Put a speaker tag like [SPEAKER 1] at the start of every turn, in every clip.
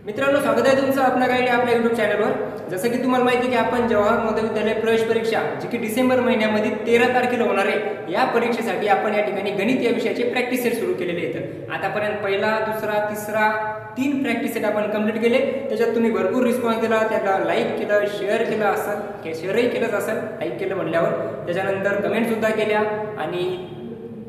[SPEAKER 1] मित्रांनो, स्वागत आहे तुमचं आपल्या गाईड आपल्या यूट्यूब चॅनलवर। जसं की तुम्हाला माहिती आहे की आपण जवाहर नवोदय विद्यालय प्रवेश परीक्षा जी की डिसेंबर महिन्यामध्ये 13 तारखेला होणार आहे, या परीक्षेसाठी आपण या ठिकाणी गणित या विषयाचे प्रॅक्टिस सेट सुरू केलेले आहेत। आतापर्यंत पहिला, दुसरा, तिसरा 3 प्रॅक्टिस सेट आपण कंप्लीट केले। त्याच्यात तुम्ही भरपूर रिस्पॉन्स दिला, त्याला लाईक केलं, शेअर केलं असेल, की शेअरही केलंच असेल लाईक केलं म्हणल्यावर। त्याच्यानंतर कमेंट सुद्धा केल्या आणि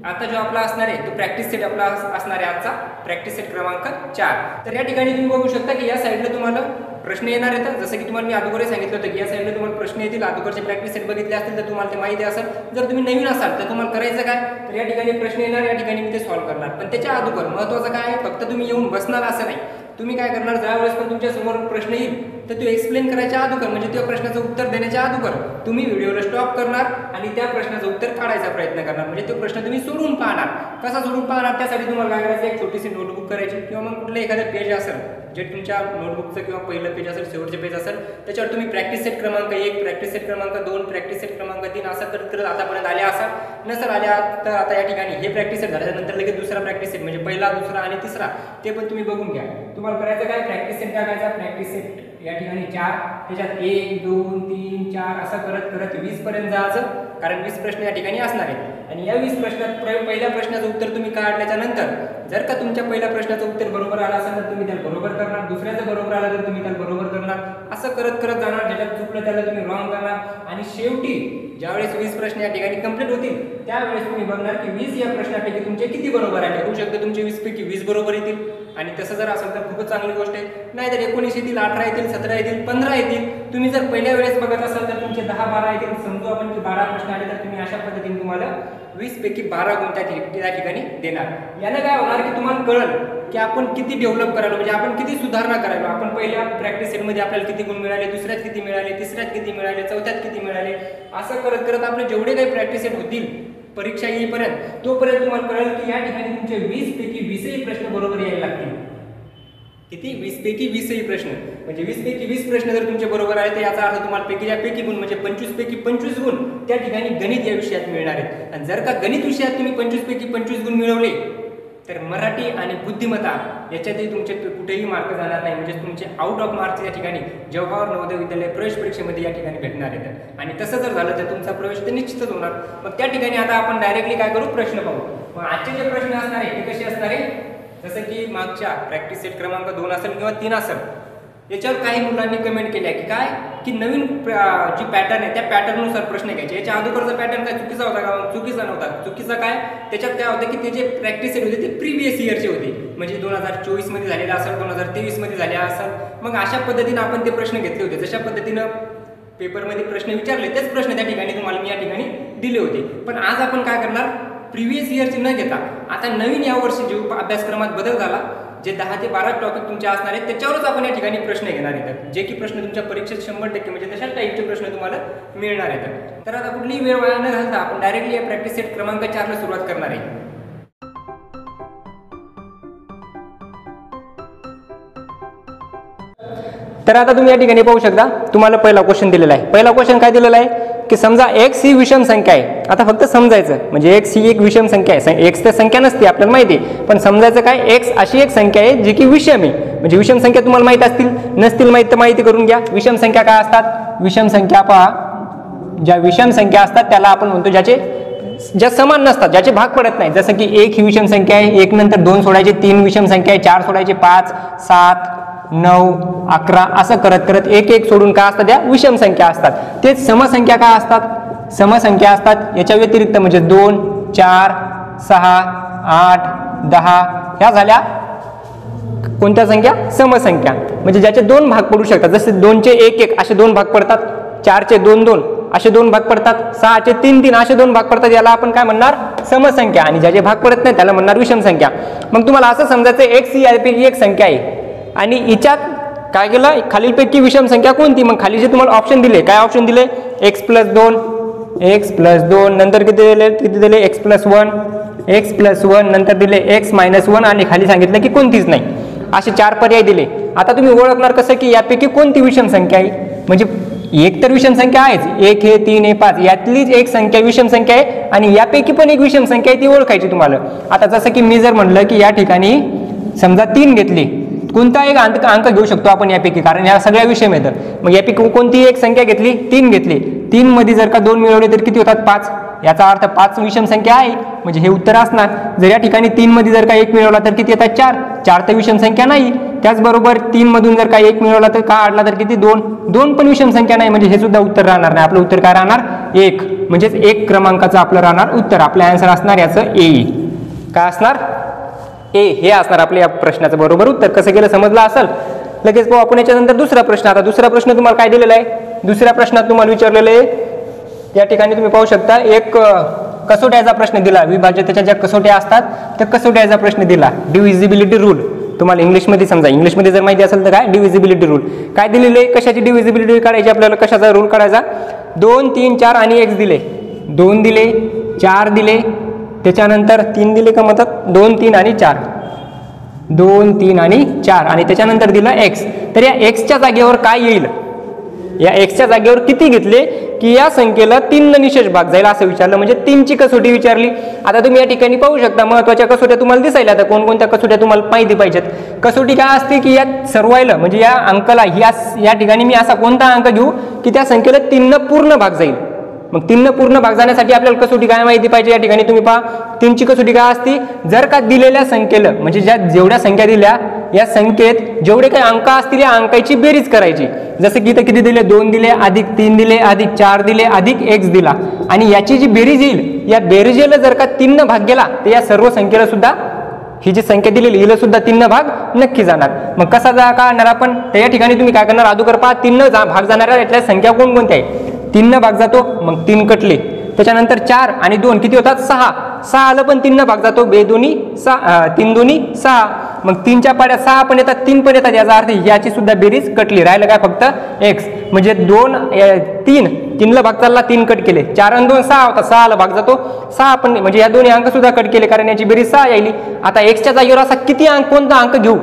[SPEAKER 1] आता जो आपला असणार आहे तो प्रॅक्टिस सेट आपला असणार आहे आजचा प्रॅक्टिस सेट क्रमांक 4। तर या ठिकाणी तुम्ही बघू शकता की या साईडला तुम्हाला प्रश्न येणार आहेत। जसं की तुम्हाला मी अगोदरच सांगितलं होतं की या साईडला तुम्हाला प्रश्न येतील। अगोदरचे प्रॅक्टिस सेट बघितले असतील तर तुम्हाला ते माहिती असेल। जर तुम्ही नवीन असाल तर तुम्हाला करायचं काय, तर या ठिकाणी प्रश्न येणार, या ठिकाणी मी ते सॉल्व्ह करणार। पण त्याच्या अगोदर महत्त्वाचं काय आहे, फक्त तुम्ही येऊन बसणार असं नाही। तुम्ही काय करणार, ज्यावेळेस पण तुमच्या समोर प्रश्न येईल तर तो एक्सप्लेन करायच्या अगोदर, म्हणजे त्या प्रश्नाचं उत्तर देण्याच्या अगोदर तुम्ही व्हिडिओला स्टॉप करणार आणि त्या प्रश्नाचं उत्तर काढायचा प्रयत्न करणार। म्हणजे तो प्रश्न तुम्ही सोडून पाहणार। कसा सोडून पाहणार, त्यासाठी तुम्हाला काय करायचं, एक छोटीशी नोटबुक करायची किंवा मग कुठलं एखादं पेज असेल जे तुमच्या नोटबुकचं किंवा पहिलं पेज असेल, शेवटचे पेज असेल, त्याच्यावर तुम्ही प्रॅक्टिस सेट क्रमांक 1, प्रॅक्टिस सेट क्रमांक 2, प्रॅक्टिस सेट क्रमांक 3 असं करत आतापर्यंत आल्या असाल। नसेल आल्या तर आता या ठिकाणी हे प्रॅक्टिस सेट झाल्यानंतर लगेच दुसरा प्रॅक्टिस सेट म्हणजे पहिला, दुसरा आणि तिसरा ते पण तुम्ही बघून घ्या। तुम्हाला करायचं काय, प्रॅक्टिस सेट टाकायचा, प्रॅक्टिस सेट या ठिकाणी 4, त्याच्यात 1, 2, 3, 4 असं करत करत 20 पर्यंत जायचं, कारण 20 प्रश्न या ठिकाणी असणार आहेत। आणि या 20 प्रश्नात पहिल्या प्रश्नाचं उत्तर तुम्ही काढल्याच्या नंतर जर का तुमच्या पहिल्या प्रश्नाचं उत्तर बरोबर आलं असेल तर तुम्ही त्याला बरोबर करणार, दुसऱ्याचं बरोबर आलं तर तुम्ही त्याला बरोबर करणार, असं करत करत जाणार। ज्याच्यात चुकलं त्याला तुम्ही रॉंग करणार आणि शेवटी ज्यावेळेस 20 प्रश्न या ठिकाणी कंप्लीट होतील त्यावेळेस तुम्ही बघणार की 20 या प्रश्नापैकी तुमचे किती बरोबर आले। होऊ शकतं तुमचे 20 पैकी 20 बरोबर येतील आणि तसं जर असेल तर खूपच चांगली गोष्ट आहे। नाहीतर 19 येतील, 18 येतील, 17 येतील, 15 येतील। तुम्ही जर पहिल्या वेळेस बघत असाल तर तुमचे 10, 12 येतील। समजू आपण की 12 प्रश्न आले तर तुम्ही अशा पद्धतीने तुम्हाला 20 पैकी 12 गुण त्या ठिकाणी देणार। यानं काय होणार की तुम्हाला कळलं की आपण किती डेव्हलप करायला, म्हणजे आपण किती सुधारणा करायला। आपण पहिल्या प्रॅक्टिस सेटमध्ये आपल्याला किती गुण मिळाले, दुसऱ्यात किती मिळाले, तिसऱ्यात किती मिळाले, चौथ्यात किती मिळाले, असं करत करत आपले जेवढे काही प्रॅक्टिस सेट होतील परीक्षा येईपर्यंत तोपर्यंत तुम्हाला कळेल की या ठिकाणी तुमचे 20 पैकी 20ही प्रश्न बरोबर यायला लागतील। किती, 20 पैकी 20ही प्रश्न, म्हणजे 20 पैकी 20 प्रश्न जर तुमचे बरोबर आले तर याचा अर्थ तुम्हाला पैकी गुण म्हणजे 25 पैकी 25 गुण त्या ठिकाणी गणित या विषयात मिळणार आहेत। आणि जर का गणित विषयात तुम्ही 25 पैकी 25 गुण मिळवले तर मराठी आणि बुद्धिमत्ता याच्यातही तुमचे कुठेही मार्क जाणार नाही, म्हणजे तुमचे आउट ऑफ मार्क्स या ठिकाणी जवाहर नवोदय विद्यालय प्रवेश परीक्षेमध्ये या ठिकाणी भेटणार आहेत। आणि तसं जर झालं तर तुमचा प्रवेश तर निश्चितच होणार। मग त्या ठिकाणी आता आपण डायरेक्टली काय करू, प्रश्न पाहू। मग आजचे जे प्रश्न असणार आहे ते कसे असणार आहे, जसं की मागच्या प्रॅक्टिस सेट क्रमांक 2 असेल किंवा 3 असेल, याच्यावर काही मुलांनी कमेंट केल्या की काय की नवीन जी पॅटर्न आहे त्या पॅटर्ननुसार प्रश्न घ्यायचे। याच्या अगोदरचा पॅटर्न काय चुकीचा होता का, चुकीचा नव्हता। चुकीचा काय, त्याच्यात काय होतं की ते जे प्रॅक्टिस सेट होते ते प्रिव्हियस इयरचे होते, म्हणजे 2024 मध्ये झालेला असेल, 2023 मध्ये झाले असेल। मग अशा पद्धतीने आपण ते प्रश्न घेतले होते, जशा पद्धतीनं पेपरमध्ये प्रश्न विचारले तेच प्रश्न त्या ठिकाणी तुम्हाला मी या ठिकाणी दिले होते। पण आज आपण काय करणार, प्रिव्हियस इयरचे न घेता आता नवीन या वर्षी जो अभ्यासक्रमात बदल झाला, जे 10 ते 12 टॉपिक तुमचे असणार आहेत त्याच्यावरच आपण या ठिकाणी प्रश्न घेणार आहेत, जे की प्रश्न तुमच्या परीक्षेत 100% म्हणजे तशाच टाईपचे प्रश्न तुम्हाला मिळणार आहेत। तर आता कुठलीही वेळ वाया न घालता आपण डायरेक्टली या प्रॅक्टिस सेट क्रमांक 4 ला सुरुवात करणार आहे। तर आता तुम्ही या ठिकाणी पाहू शकता, तुम्हाला पहिला क्वेश्चन दिलेला आहे। पहिला क्वेश्चन काय दिलेला आहे की समजा x ही विषम संख्या आहे। आता फक्त समजायचं, म्हणजे x ही एक विषम संख्या आहे। x तर संख्या नसते आपल्याला माहिती आहे, पण समजायचं काय, x अशी एक संख्या आहे जी की विषम आहे। म्हणजे विषम संख्या तुम्हाला माहित असतील, नसतील माहित तर माहिती करून घ्या। विषम संख्या काय असतात, विषम संख्या पहा, ज्या विषम संख्या असतात त्याला आपण म्हणतो ज्या समान नसतात, ज्याचे भाग पडत नाही। जसं की 1 ही विषम संख्या आहे, 1 नंतर 2 सोडायचे 3 विषम संख्या आहे, 4 सोडायचे 5, 7, 9, 11 असं करत करत 1 1 सोडून काय असतात, त्या विषम संख्या असतात। तेच समसंख्या काय असतात, समसंख्या असतात याच्या व्यतिरिक्त, म्हणजे 2, 4, 6, 8, 10 ह्या झाल्या कोणत्या संख्या, समसंख्या, म्हणजे ज्याचे 2 भाग पडू शकतात। जसे 2 चे 1 1 असे 2 भाग पडतात, 4 चे 2 2 असे 2 भाग पडतात, 6 चे 3 3 असे 2 भाग पडतात। याला आपण काय म्हणणार, समसंख्या। आणि ज्याचे भाग पडत नाही त्याला म्हणणार विषम संख्या। मग तुम्हाला असं समजायचं x ही यापैकी एक संख्या आहे आणि हिच्यात काय केलं, खालीलपैकी विषम संख्या कोणती। मग खाली जे तुम्हाला ऑप्शन दिले, काय ऑप्शन दिले, x+2, x+2 नंतर किती दिले x+1, x+1 नंतर दिले x-1 आणि खाली सांगितलं की कोणतीच नाही, असे 4 पर्याय दिले। आता तुम्ही ओळखणार कसं की यापैकी कोणती विषम संख्या आहे, म्हणजे एक तर विषम संख्या आहेच, 1 हे 3 हे 5 यातलीच एक संख्या विषम संख्या आहे आणि यापैकी पण एक विषम संख्या आहे, ती ओळखायची तुम्हाला। आता जसं की मी जर म्हणलं की या ठिकाणी समजा 3 घेतली, कोणता एक अंक घेऊ शकतो आपण यापैकी, कारण या सगळ्या विषय मिळतं. मग यापैकी कोणती एक संख्या घेतली, 3 घेतली, 3 मध्ये जर का 2 मिळवले तर किती होतात 5. याचा अर्थ 5 विषम संख्या आहे, म्हणजे हे उत्तर असणार. जर या ठिकाणी 3 मध्ये जर का 1 मिळवला तर किती येतात 4. 4 तर विषम संख्या नाही. त्याचबरोबर 3 मधून जर का 1 मिळवला तर का आडला तर किती 2. 2 पण विषम संख्या नाही, म्हणजे हे सुद्धा उत्तर राहणार नाही. आपलं उत्तर काय राहणार 1, म्हणजेच 1 क्रमांकाचं आपलं राहणार उत्तर. आपलं आन्सर असणार याचं ए. काय असणार ए, हे असणार आपल्या या प्रश्नाचं बरोबर उत्तर. कसं केलं समजलं असेल. लगेच पाहू आपण याच्यानंतर दुसरा प्रश्न. आता दुसरा प्रश्न तुम्हाला काय दिलेला आहे, दुसऱ्या प्रश्नात तुम्हाला विचारलेलं आहे, या ठिकाणी तुम्ही पाहू शकता एक कसोट्याचा प्रश्न दिला. विभाज्यतेच्या ज्या कसोट्या असतात त्या कसोट्याचा प्रश्न दिला. डिव्हिजिबिलिटी रूल तुम्हाला इंग्लिशमध्ये समजा, इंग्लिशमध्ये जर माहिती असेल तर काय डिव्हिजिबिलिटी रूल काय दिलेले आहे, कशाची डिव्हिजिबिलिटी काढायची आपल्याला, कशाचा रूल काढायचा. 2, 3, 4 आणि x दिले, 2 दिले, 4 दिले, त्याच्यानंतर 3 दिले का म्हणतात 2, 3 आणि 4, 2, 3 आणि 4 आणि त्याच्यानंतर दिलं x. तर या x च्या जागेवर काय येईल, या x च्या जागेवर किती घेतले की या संख्येला 3 न निशेष भाग जाईल असं विचारलं, म्हणजे 3 ची कसोटी विचारली. आता तुम्ही या ठिकाणी पाहू शकता महत्वाच्या कसोट्या तुम्हाला दिसायला. आता कोणकोणत्या कसोट्या तुम्हाला माहिती पाहिजेत. कसोटी काय असते की या सर्वायला म्हणजे या अंकाला या ठिकाणी मी असा कोणता अंक घेऊ की त्या संख्येला 3 न पूर्ण भाग जाईल. मग 3 न पूर्ण भाग जाण्यासाठी आपल्याला कसोटी काय माहिती पाहिजे. या ठिकाणी तुम्ही पहा 3 ची कसोटी काय असते, जर का दिलेल्या संख्येला म्हणजे जेवढ्या संख्या दिल्या या संख्येत जेवढे काही अंक असतील या अंकाची बेरीज करायची. जसं की इथं किती दिले, 2 दिले, अधिक 3 दिले, अधिक 4 दिले, अधिक x दिला, आणि याची जी बेरीज येईल या बेरीजेला जर का 3 न भाग गेला तर या सर्व संख्येला सुद्धा ही जी संख्या दिलेली हिला सुद्धा 3 न भाग नक्की जाणार. मग कसा काढणार आपण, तर या ठिकाणी तुम्ही काय करणार, अगोदर पहा 3 न भाग जाणाऱ्या यातल्या संख्या कोणकोणत्या आहे. 3 न भाग जातो मग 3 कटले, त्याच्यानंतर 4 आणि 2 किती होतात 6, 6 आलं पण 3 न भाग जातो, 2 दोन्ही 6, 3 दोन्ही 6, मग 3 च्या पाड्या 6 पण येतात, 3 पण येतात, याचा अर्थ याची सुद्धा बेरीज कटली. राहिलं काय फक्त x, म्हणजे 3 ला भाग चालला 3 कट केले, 4 आणि 2 6 होता, 6 ला भाग जातो 6 पण, म्हणजे या दोन्ही अंक सुद्धा कट केले कारण याची बेरीज 6 येईल. आता x च्या जागेवर असा किती अंक कोणता अंक घेऊ,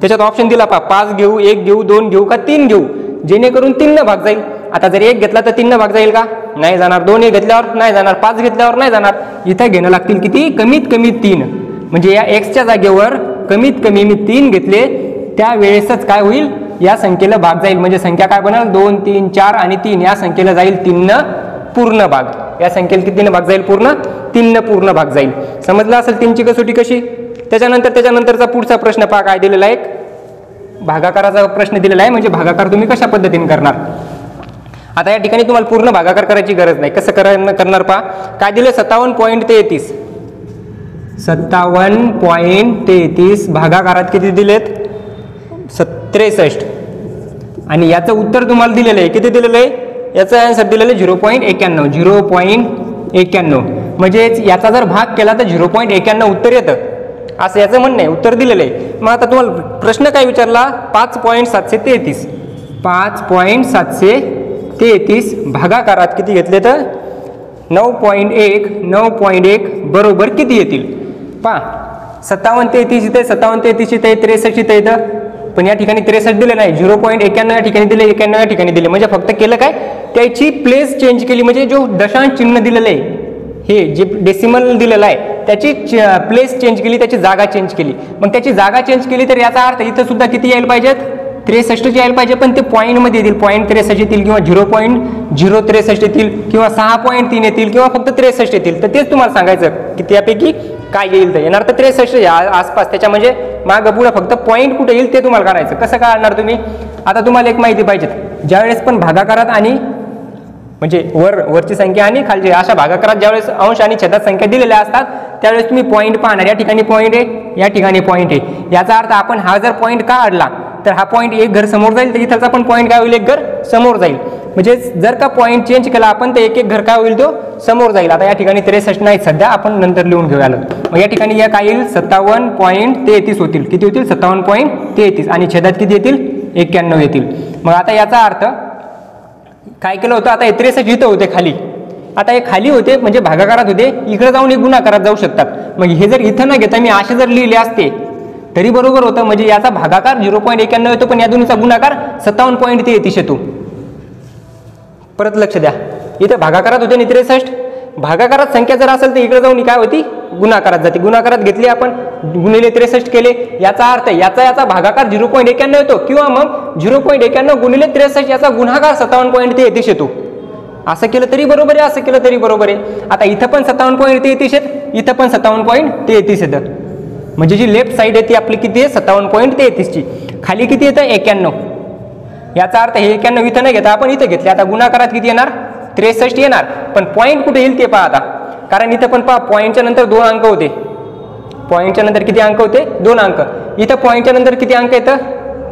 [SPEAKER 1] त्याच्यात ऑप्शन दिला पहा, 5 घेऊ, 1 घेऊ, 2 घेऊ का 3 घेऊ, जेणेकरून 3 न भाग जाईल. आता जर 1 घेतला तर 3 न भाग जाईल का, नाही जाणार. 2 घेतल्यावर नाही जाणार, 5 घेतल्यावर नाही जाणार. इथं घेणं लागतील किती, कमीत कमी 3, म्हणजे या x च्या जागेवर कमीत कमी मी 3 घेतले त्यावेळेसच काय होईल, या संख्येला भाग जाईल. म्हणजे संख्या काय बनेल 2, 3, 4 आणि 3, या संख्येला जाईल 3 न पूर्ण भाग. या संख्येला किती न भाग जाईल, पूर्ण 3 न पूर्ण भाग जाईल. समजलं असेल 3 ची कसोटी कशी. त्याच्यानंतरचा पुढचा प्रश्न पहा काय दिलेला आहे, भागाकाराचा प्रश्न दिलेला आहे. म्हणजे भागाकार तुम्ही कशा पद्धतीने करणार. आता या ठिकाणी तुम्हाला पूर्ण भागाकार करायची गरज नाही. कसं करणार पहा, काय दिलं 57.33, 57.33 भागाकारात किती दिलेत 63, आणि याचं उत्तर तुम्हाला दिलेलं आहे, किती दिलेलं आहे, याचं आन्सर दिलेलं आहे 0.91, 0.91, म्हणजे याचा जर भाग केला तर 0.91 उत्तर येतं असं याचं म्हणणं आहे. उत्तर दिलेलं आहे. मग आता तुम्हाला प्रश्न काय विचारला, 5.733, 5.733 भागाकारात किती घेतले तर 9.1 बरोबर किती येतील. पहा 57.33 इथे, 57.33 इथे, 63 इथे येतं, पण या ठिकाणी 63 दिले नाही, 0.91 या ठिकाणी दिले, 91 या ठिकाणी दिले. म्हणजे फक्त केलं काय, त्याची प्लेस चेंज केली. म्हणजे जो दशांश चिन्ह दिलेलं आहे, हे जे डेसिमल दिलेलं आहे त्याची प्लेस चेंज केली, त्याची जागा चेंज केली. मग त्याची जागा चेंज केली तर याचा अर्थ इथं सुद्धा किती यायला पाहिजेत, 63 यायला पाहिजे, पण ते पॉईंटमध्ये येतील, 0.63 येतील किंवा 0.063 येतील किंवा 6.3 येतील किंवा फक्त 63 येतील. तर तेच तुम्हाला सांगायचं की त्यापैकी काय येईल. तर येणार तर 63 आसपास, त्याच्या म्हणजे मागं पुढं फक्त पॉईंट कुठे येईल ते तुम्हाला काढायचं. कसं काढणार तुम्ही. आता तुम्हाला एक माहिती पाहिजे, ज्यावेळेस पण भागाकारात आणि म्हणजे वरची संख्या आणि खालची अशा भागाकारात ज्यावेळेस अंश आणि छेदात संख्या दिलेल्या असतात त्यावेळेस तुम्ही पॉईंट पाहणार. या ठिकाणी पॉईंट आहे, या ठिकाणी पॉईंट आहे. याचा अर्थ आपण हा जर पॉईंट काढला तर हा पॉईंट एक घर समोर जाईल, तर इथलचा पण पॉईंट काय होईल, एक घर समोर जाईल. म्हणजे जर का पॉईंट चेंज केला आपण तर एक घर काय होईल, तो समोर जाईल. आता या ठिकाणी 63 नाही सध्या, आपण नंतर लिहून घेऊया. मग या ठिकाणी या काय येईल 57.33 होतील. किती होतील 57.33, आणि छेदात किती येतील 91 येतील. मग आता याचा अर्थ काय केलं होतं, आता 63 इथं होते खाली, आता हे खाली होते म्हणजे भागाकारात होते, इकडे जाऊन हे गुणाकारात जाऊ शकतात. मग हे जर इथं न घेता मी असे जर लिहिले असते तरी बरोबर होतं. म्हणजे याचा भागाकार 0.91 येतो, पण या दोन्हीचा गुणाकार 57.33 येतो. परत लक्ष द्या, इथे भागाकारात होते 63, भागाकारात संख्या जर असेल तर इकडे जाऊन काय होती गुणाकारात जाते, गुणाकारात घेतली आपण, गुणिले 63 केले, याचा अर्थ याचा भागाकार 0.91 येतो किंवा मग 0.91 गुणिले 63 याचा गुणाकार 57.33 येतो. असं केलं तरी बरोबर आहे, असं केलं तरी बरोबर आहे. आता इथं पण 57.33 येत, इथं पण 57.33 येतं. म्हणजे जी लेफ्ट साईड आहे ती आपली किती आहे 57.33 ची. खाली किती येतं 91. याचा अर्थ हे 91 इथं नाही घेता आपण इथं घेतले. आता गुणाकारात किती येणार 63 येणार. पण पॉईंट कुठे येईल ते पहा आता, कारण इथं पण पहा पॉईंटच्या नंतर 2 अंक होते. पॉईंटच्या नंतर किती अंक होते 2 अंक. इथं पॉईंटच्या नंतर किती अंक येतं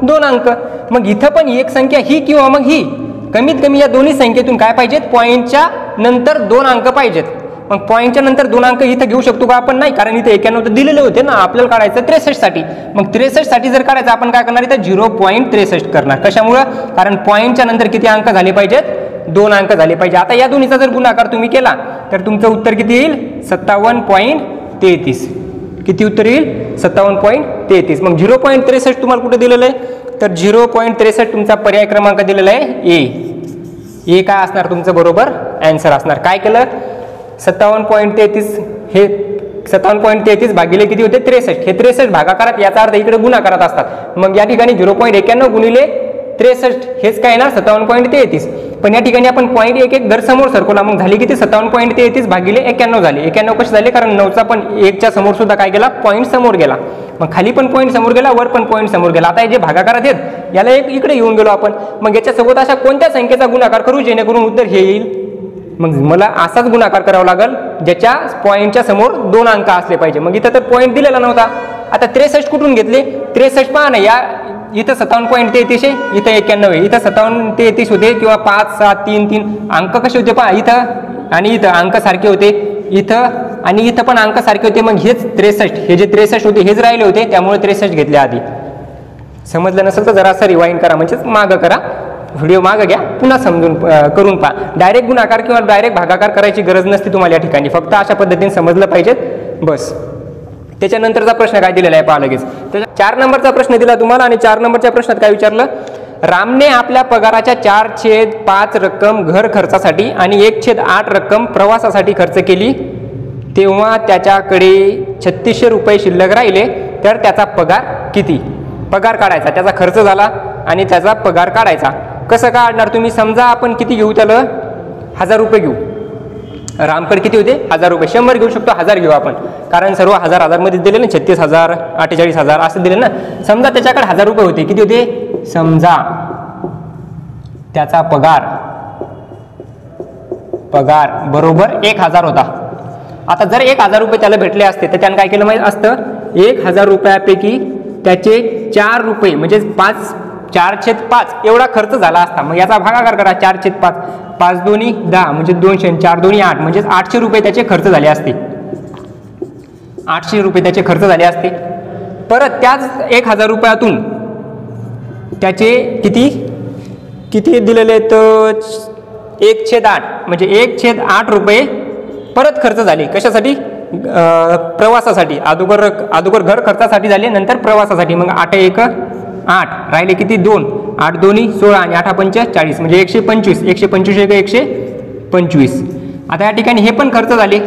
[SPEAKER 1] 2 अंक. मग इथं पण एक संख्या ही किंवा मग ही, कमीत कमी या दोन्ही संख्येतून काय पाहिजेत पॉईंटच्या नंतर 2 अंक पाहिजेत. मग पॉईंटच्या नंतर 2 अंक इथं घेऊ शकतो का आपण, नाही, कारण इथे 91 तर दिलेले होते ना, आपल्याला काढायचं 63 साठी. मग 63 साठी जर काढायचं आपण काय करणार इथं 0.63 करणार. कशामुळं, कारण पॉईंटच्या नंतर किती अंक झाले पाहिजेत 2 अंक झाले पाहिजे. आता या दोन्हीचा जर गुणाकार तुम्ही केला तर तुमचं उत्तर किती येईल 57.33. किती उत्तर येईल 57.33. मग 0.63 तुम्हाला कुठे दिलेलं आहे तर 0.63 तुमचा पर्याय क्रमांक दिलेला आहे ए काय असणार तुमचं बरोबर आन्सर असणार. काय केलं 57.33 हे 57.33 भागिले किती होते 63, हे 63 भागाकारात, याचा अर्थ इकडे गुणाकारात असतात. मग या ठिकाणी 0.91 गुणिले 63 हेच काय येणार 57.33. पण या ठिकाणी आपण पॉईंट एक दर समोर सरकवला, मग झाली किती 57.33 भागिले 91 झाले. 91 कसे झाले, कारण 9चा पण 1च्या समोर सुद्धा काय गेला पॉईंट समोर गेला. मग खाली पण पॉईंट समोर गेला, वर पण पॉईंट समोर गेला. आता हे जे भागाकारात आहेत याला एक इकडे येऊन गेलो आपण. मग याच्यासोबत अशा कोणत्या संख्येचा गुणाकार करू जेणेकरून उत्तर हे येईल. मग मला असाच गुणाकार करावा लागेल ज्याच्या पॉईंटच्या समोर 2 अंक असले पाहिजे. मग इथं तर पॉईंट दिलेला नव्हता. आता 63 कुठून घेतले 63 पहा ना, या इथं 57.33 आहे, इथं 91 आहे, इथं 57.33 होते किंवा 5 7 3 3 अंक कसे होते पहा, इथं आणि इथं अंक सारखे होते, इथं आणि इथं पण अंक सारखे होते. मग हेच 63, हे जे 63 होते हेच राहिले होते, त्यामुळे 63 घेतले आधी. समजलं नसेल तर जरा असं रिवाइंड करा, म्हणजेच मागं करा, व्हिडिओ मागं घ्या, पुन्हा समजून करून पहा. डायरेक्ट गुणाकार किंवा डायरेक्ट भागाकार करायची गरज नसते तुम्हाला या ठिकाणी, फक्त अशा पद्धतीने समजलं पाहिजेत बस. त्याच्यानंतरचा प्रश्न काय दिलेला आहे पहा लगेच. 4 नंबरचा प्रश्न दिला तुम्हाला आणि 4 नंबरच्या प्रश्नात काय विचारलं, रामने आपल्या पगाराच्या 4/5 रक्कम घर खर्चासाठी आणि 1/8 रक्कम प्रवासासाठी खर्च केली, तेव्हा त्याच्याकडे 3600 रुपये शिल्लक राहिले, तर त्याचा पगार किती. पगार काढायचा, त्याचा खर्च झाला आणि त्याचा पगार काढायचा. कसं काढणार तुम्ही, समजा आपण किती घेऊ त्याला 1000 रुपये घेऊ. रामकडे किती होते 1000 रुपये, 100 घेऊ शकतो, 1000 घेऊ आपण, कारण सर्व 1000 मध्ये दिले ना, 36,000 48,000 असं दिले ना. समजा त्याच्याकडे 1000 रुपये होते, किती होते, समजा त्याचा पगार बरोबर 1000 होता. आता जर 1000 रुपये त्याला भेटले असते तर त्यानं काय केलं माहिती असतं, 1000 रुपयापैकी त्याचे 4 रुपये म्हणजे 4/5 एवढा खर्च झाला असता. मग याचा भागाकार करा, 4/5, 5 दोन्ही 10 म्हणजे 200, 4 दोन्ही 8 म्हणजे 800 रुपये त्याचे खर्च झाले असते. 800 रुपये त्याचे खर्च झाले असते. परत त्याच 1000 रुपयातून त्याचे किती दिलेले तर 1/8 म्हणजे 1/8 रुपये परत खर्च झाले. कशासाठी, प्रवासासाठी. अगोदर घर खर्चासाठी झाले, नंतर प्रवासासाठी. मग 8 1 8 राहिले किती 2, 8 दोन्ही 16 आणि 8 5 40 म्हणजे 125. 125 125. आता या ठिकाणी हे पण खर्च झाले.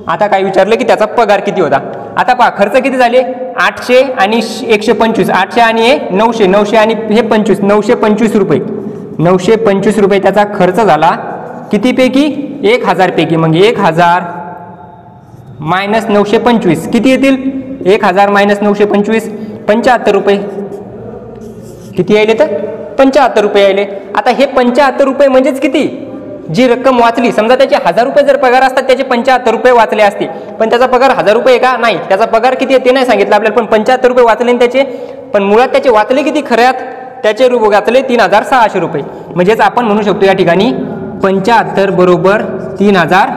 [SPEAKER 1] आता काय विचारलं की त्याचा पगार किती होता. आता पहा खर्च किती झाले 800 आणि 125, 800 आणि हे 900, 900 आणि हे 25, 925 रुपये. 925 रुपये त्याचा खर्च झाला कितीपैकी 1000 पैकी. मग 1000 मायनस 925 किती येतील, 1000 मायनस 925 75 रुपये. किती यायले तर 75 रुपये यायले. आता हे 75 रुपये म्हणजेच किती, जी रक्कम वाचली. समजा त्याचे 1000 रुपये जर पगार असतात, त्याचे 75 रुपये वाचले असते. पण त्याचा पगार 1000 रुपये का नाही, त्याचा पगार किती आहे ते नाही सांगितलं आपल्याला, पण 75 रुपये वाचले त्याचे. पण मुळात त्याचे वाचले किती खऱ्यात, त्याचे वाचले 3600 रुपये. म्हणजेच आपण म्हणू शकतो या ठिकाणी 75 बरोबर 3000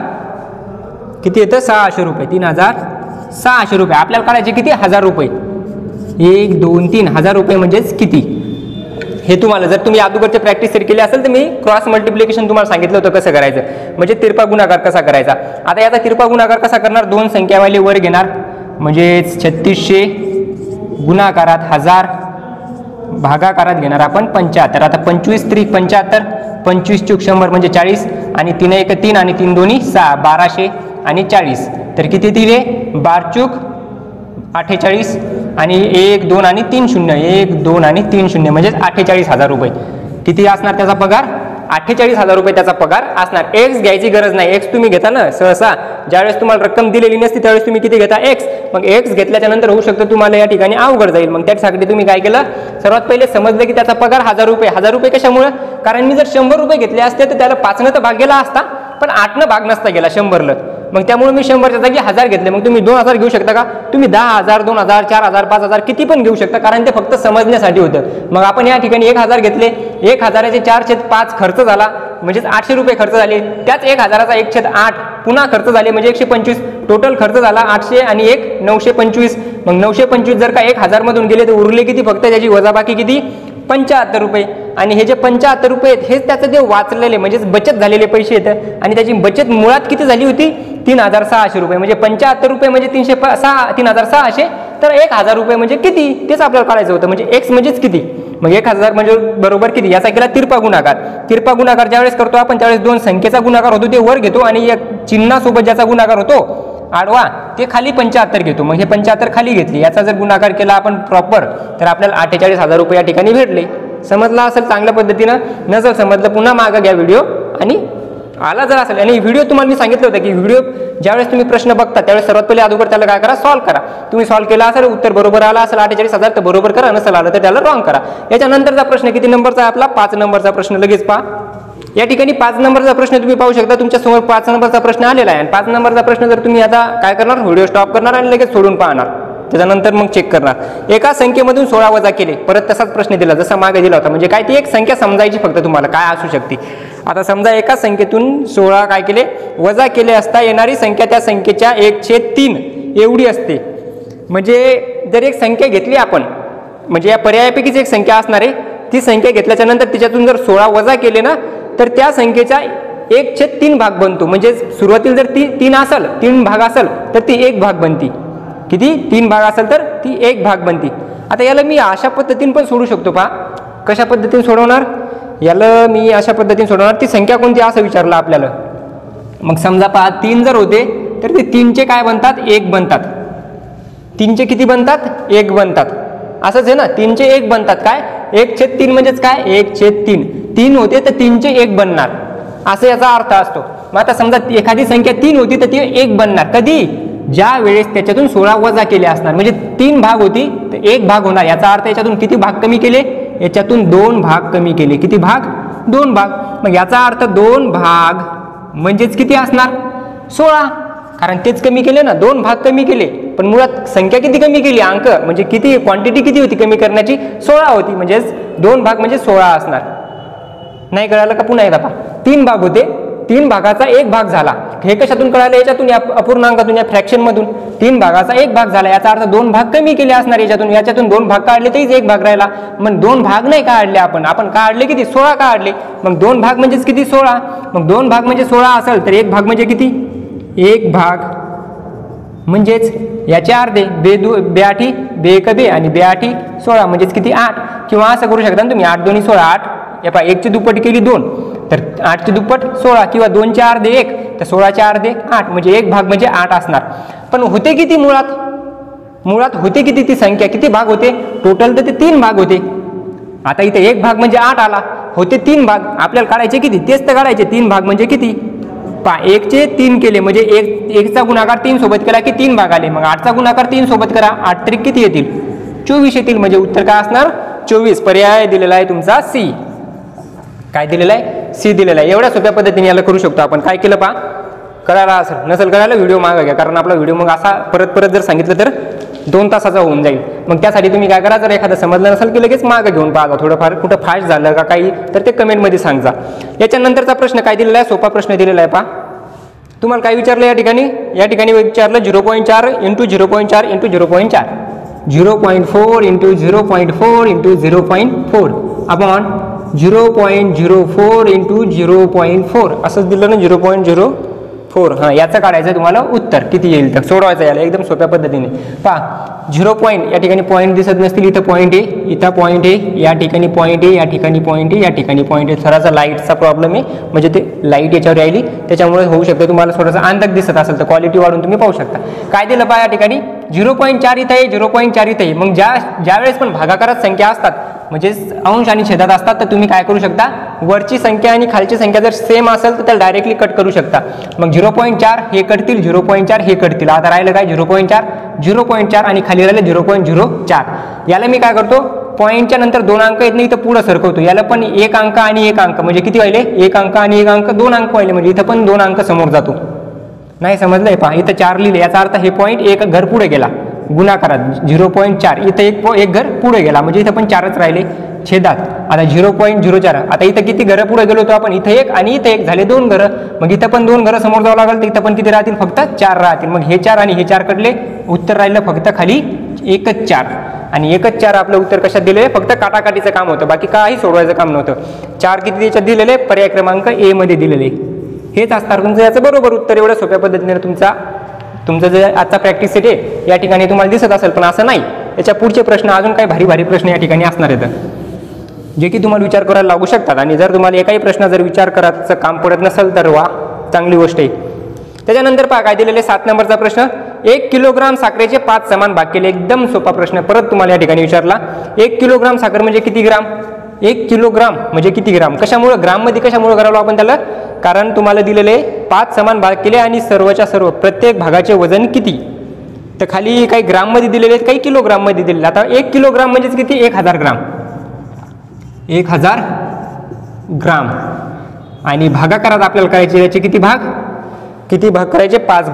[SPEAKER 1] किती येतं 600 रुपये. 3600 रुपये आपल्याला काढायचे किती 1000 रुपये. 1 2 3 1000 रुपये म्हणजेच किती, हे तुम्हाला जर तुम्ही अगोदरचे प्रॅक्टिस जर केली असेल तर मी क्रॉस मल्टिप्लिकेशन तुम्हाला सांगितलं होतं कसं करायचं, म्हणजे तिरपा गुणाकार कसा करायचा. आता याचा तिरपा गुणाकार कसा करणार, 2 संख्यावाले वर घेणार म्हणजे 3600 गुणाकारात 1000 भागाकारात घेणार आपण 75. आता 25 3 75, 25 चूक 100 म्हणजे 40 आणि 3 1 3 आणि 3 दोन्ही 6 1200 आणि 40, तर किती दिले 12 चूक 48 आणि 1 2 आणि 3 शून्य, 1 2 आणि 3 शून्य म्हणजेच 48,000 रुपये. किती असणार त्याचा पगार 48,000 रुपये त्याचा पगार असणार. एक्स घ्यायची गरज नाही, एक्स तुम्ही घेता ना सहसा ज्यावेळेस तुम्हाला रक्कम दिलेली नसती त्यावेळेस तुम्ही किती घेता एक्स. मग एक्स घेतल्याच्या नंतर होऊ शकतं तुम्हाला या ठिकाणी अवघड जाईल. मग त्यासाठी तुम्ही काय केलं सर्वात पहिले समजलं की त्याचा पगार 1000 रुपये. 1000 रुपये कशामुळे, कारण मी जर 100 रुपये घेतले असते तर त्याला 5 तर भाग गेला असता पण 8 भाग नसता गेला 100. मग त्यामुळे मी 100च्या जागी 1000 घेतले. मग तुम्ही 2000 घेऊ शकता का, तुम्ही 10,000 2000 4000 5000 किती पण घेऊ शकता, कारण ते फक्त समजण्यासाठी होतं. मग आपण या ठिकाणी 1000 घेतले, 1000चे 4/5 खर्च झाला म्हणजेच 800 रुपये खर्च झाले. त्याच 1000चा 1/8 पुन्हा खर्च झाले म्हणजे 125. टोटल खर्च झाला 800 आणि 1 925. मग 925 जर का 1000 मधून गेले तर उरले किती, फक्त त्याची वजाबाकी किती 75 रुपये. आणि हे जे 75 रुपये आहेत हेच त्याचं जे वाचलेले म्हणजेच बचत झालेले पैसे येतं. आणि त्याची बचत मुळात किती झाली होती 3600 रुपये. म्हणजे 75 रुपये म्हणजे 3600, तर 1000 रुपये म्हणजे किती तेच आपल्याला काढायचं होतं. म्हणजे एक्स म्हणजेच किती, मग 1000 म्हणजे बरोबर किती, याचा केला तिरपा गुणाकार. तिरपा गुणाकार ज्यावेळेस करतो आपण त्यावेळेस 2 संख्येचा गुणाकार होतो ते वर घेतो आणि एक चिन्हासोबत ज्याचा गुणाकार होतो आडवा ते खाली 75 घेतो. मग हे 75 खाली घेतली, याचा जर गुणाकार केला आपण प्रॉपर तर आपल्याला 48,000 रुपये या ठिकाणी भेटले. समजला असेल चांगल्या पद्धतीनं, नसेल समजलं पुन्हा मागं घ्या व्हिडिओ आणि आला जर असेल. आणि व्हिडिओ तुम्हाला मी सांगितलं होतं की व्हिडिओ ज्यावेळेस तुम्ही प्रश्न बघता त्यावेळेस सर्वात पहिले अगोदर त्याला काय करा सॉल्व्ह करा. तुम्ही सॉल्व्ह केला असेल उत्तर बरोबर आला असेल 48,000 तर बरोबर करा, नसेल आलं तर त्याला रॉंग करा. याच्यानंतरचा प्रश्न किती नंबरचा आहे आपला 5 नंबरचा प्रश्न लगेच पहा. या ठिकाणी 5 नंबरचा प्रश्न तुम्ही पाहू शकता तुमच्या समोर 5 नंबरचा प्रश्न आलेला आहे. आणि 5 नंबरचा प्रश्न जर तुम्ही आता काय करणार व्हिडिओ स्टॉप करणार आणि लगेच सोडून पाहणार, त्याच्यानंतर मग चेक करणार. एका संख्येमधून 16 वजा केले, परत तसाच प्रश्न दिला जसा मागे दिला होता. म्हणजे काय ती एक संख्या समजायची फक्त तुम्हाला काय असू शकते. आता समजा एका संख्येतून 16 काय केले वजा केले असता येणारी संख्या त्या संख्येच्या 1/3 एवढी असते. म्हणजे जर एक संख्या घेतली आपण म्हणजे या पर्यायापैकीच एक संख्या असणार आहे, ती संख्या घेतल्याच्या नंतर तिच्यातून जर 16 वजा केले ना तर त्या संख्येचा 1/3 भाग बनतो. म्हणजे सुरुवातीला जर ती 3 असेल 3 भाग असेल तर ती 1 भाग बनती. किती 3 भाग असेल तर ती 1 भाग बनती. आता याला मी अशा पद्धतीने पण सोडू शकतो पहा. कशा पद्धतीने सोडवणार, याला मी अशा पद्धतीने सोडवणार. ती संख्या कोणती असं विचारलं आपल्याला. मग समजा पहा 3 जर होते तर ते 3चे काय बनतात 1 बनतात. 3चे किती बनतात 1 बनतात. असंच आहे ना 3चे 1 बनतात. काय 1/3 म्हणजेच काय 1/3. 3 होते तर 3चे 1 बनणार असं याचा अर्थ असतो. मग आता समजा एखादी संख्या 3 होती तर ती 1 बनणार कधी, ज्या वेळेस त्याच्यातून 16 वजा केले असणार. म्हणजे 3 भाग होती तर 1 भाग होणार. याचा अर्थ याच्यातून किती भाग कमी केले, याच्यातून 2 भाग कमी केले. किती भाग 2 भाग. मग याचा अर्थ 2 भाग म्हणजेच किती असणार 16, कारण तेच कमी केले ना 2 भाग कमी केले. पण मुळात संख्या किती कमी केली, अंक म्हणजे किती क्वांटिटी किती होती कमी करण्याची 16 होती. म्हणजेच 2 भाग म्हणजे 16 असणार. नाही कळालं का, पुन्हा एकदा पहा. 3 भाग होते, 3 भागाचा 1 भाग झाला. हे कशातून कळालं, याच्यातून या अपूर्णांकातून या फ्रॅक्शन मधून 3 भागाचा 1 भाग झाला. याचा अर्थ 2 भाग कमी केले असणार. याच्यातून 2 भाग काढले तरीच 1 भाग राहिला. मग 2 भाग नाही काढले आपण काढले किती 16 काढले. मग 2 भाग म्हणजेच किती 16. मग 2 भाग म्हणजे 16 असेल तर 1 भाग म्हणजे किती 1 भाग म्हणजेच याचे अर्धे. बे 8 बे 1 बे आणि बे 8 16 म्हणजेच किती 8. किंवा असं करू शकता तुम्ही 8 2 16 8. या पहा 1ची दुप्पट केली 2 तर 8ची दुप्पट 16 किंवा 2चे अर्धे 1 तर 16चे अर्धे 8 म्हणजे 1 भाग म्हणजे 8 असणार. पण होते किती मुळात होते किती ती संख्या किती भाग होते टोटल तर ते 3 भाग होते. आता इथे 1 भाग म्हणजे 8 आला, होते 3 भाग. आपल्याला काढायचे किती तेच तर काढायचे. 3 भाग म्हणजे किती पहा 1चे 3 केले म्हणजे 1चा गुणाकार 3 सोबत केला की 3 भाग आले. मग 8चा गुणाकार 3 सोबत करा 8 त्रिक किती येतील 24 येतील. म्हणजे उत्तर काय असणार 24. पर्याय दिलेला आहे तुमचा सी. काय दिलेलं आहे सी दिलेला आहे. एवढ्या सोप्या पद्धतीने याला करू शकतो आपण. काय केलं पहा, कळायला असेल नसेल कळायला व्हिडिओ मागे घ्या, कारण आपला व्हिडिओ मग असा परत जर सांगितलं तर 2 तासाचा होऊन जाईल. मग त्यासाठी तुम्ही काय करा, जर एखादं समजलं नसेल की लगेच मागे घेऊन पाहा. थोडंफार कुठं फास्ट झालं का काही तर ते कमेंटमध्ये सांगा. याच्यानंतरचा प्रश्न काय दिलेला आहे, सोपा प्रश्न दिलेला आहे पहा. तुम्हाला काय विचारलं या ठिकाणी विचारलं 0.4 into 0.4 into 0.4 0.4 into 0.4 into 0.4 upon 0.04 into 0.4 असंच दिलं ना 0.04 4 हां, याचं काढायचं तुम्हाला उत्तर किती येईल तर सोडवायचं याला एकदम सोप्या पद्धतीने. पहा 0 पॉईंट, या ठिकाणी पॉईंट दिसत नसतील, इथं पॉईंट आहे, इथं पॉईंट आहे, या ठिकाणी पॉईंट आहे, या ठिकाणी पॉईंट आहे, या ठिकाणी पॉईंट आहे. थोडासा लाईटचा प्रॉब्लेम आहे, म्हणजे ते लाईट याच्यावर राहिली त्याच्यामुळे होऊ शकतं तुम्हाला थोडंसं अंदाज दिसत असेल तर क्वालिटी वाढून तुम्ही पाहू शकता. काय दिलं पहा या ठिकाणी 0.4 इथं आहे, 0.4 इथं आहे. मग ज्यावेळेस पण भागाकारात संख्या असतात म्हणजे अंश आणि छेदात असतात तर तुम्ही काय करू शकता, वरची संख्या आणि खालची संख्या जर सेम असेल तर त्याला डायरेक्टली कट करू शकता. मग 0.4 हे कटतील, 0.4 हे कटतील. आता राहिलं काय 0.4 आणि खाली राहिलं 0.04. याला मी काय करतो, पॉईंटच्या नंतर 2 अंक आहेत ना इथं पुढं सरकवतो. याला पण 1 अंक आणि 1 अंक म्हणजे किती व्हायले, 1 अंक आणि 1 अंक 2 अंक व्हायले, म्हणजे इथं पण 2 अंक समोर जातो. नाही समजलंय पहा, इथं 4 लिहिले याचा अर्थ हे पॉईंट एक घर पुढे गेला गुणाकारात. 0.4 इथं एक घर पुढे गेला म्हणजे इथं पण 4च राहिले छेदात. आता 0.04 आता इथं किती घरं पुढे गेलो होतो आपण, इथं 1 आणि इथं 1 झाले 2 घरं. मग इथं पण 2 घरं समोर जावं लागेल तर इथं पण किती राहतील, फक्त 4 राहतील. मग हे 4 आणि हे 4 कडले उत्तर राहिलं फक्त खाली एकच 4 आणि एकच 4. आपलं उत्तर कशात दिलेलं, फक्त काटाकाटीचं काम होतं, बाकी काही सोडवायचं काम नव्हतं. 4 किती त्याच्यात दिलेले, पर्याय क्रमांक ए मध्ये दिलेले. हेच असणार तुमचं याचं बरोबर उत्तर. एवढं सोप्या पद्धतीने तुमचं जे आजचा प्रॅक्टिस सेट आहे या ठिकाणी तुम्हाला दिसत असेल, पण असं नाही. याच्या पुढचे प्रश्न अजून काही भारी भारी प्रश्न या ठिकाणी असणार आहेत जे की तुम्हाला विचार करायला लागू शकतात. आणि जर तुम्हाला एकाही प्रश्न जर विचार करायचं काम पडत नसेल तर वा, चांगली गोष्ट आहे. त्याच्यानंतर पहा काय दिलेले 7 नंबरचा प्रश्न, 1 किलोग्राम साखरेचे 5 समान भाग केले. एकदम सोपा प्रश्न परत तुम्हाला या ठिकाणी विचारला. 1 किलोग्राम साखर म्हणजे किती ग्राम, 1 किलोग्राम म्हणजे किती ग्राम. कशामुळे ग्राममध्ये कशामुळे करावं आपण त्याला, कारण तुम्हाला दिलेले 5 समान भाग केले आणि सर्वच्या सर्व प्रत्येक भागाचे वजन किती, तर खाली काही ग्राममध्ये दिलेले आहेत, काही किलोग्राममध्ये दिलेले. आता 1 किलोग्राम म्हणजेच किती, 1000 ग्राम, 1000 ग्राम. आणि भागाकारात आपल्याला करायचे याचे किती भाग करायचे, 5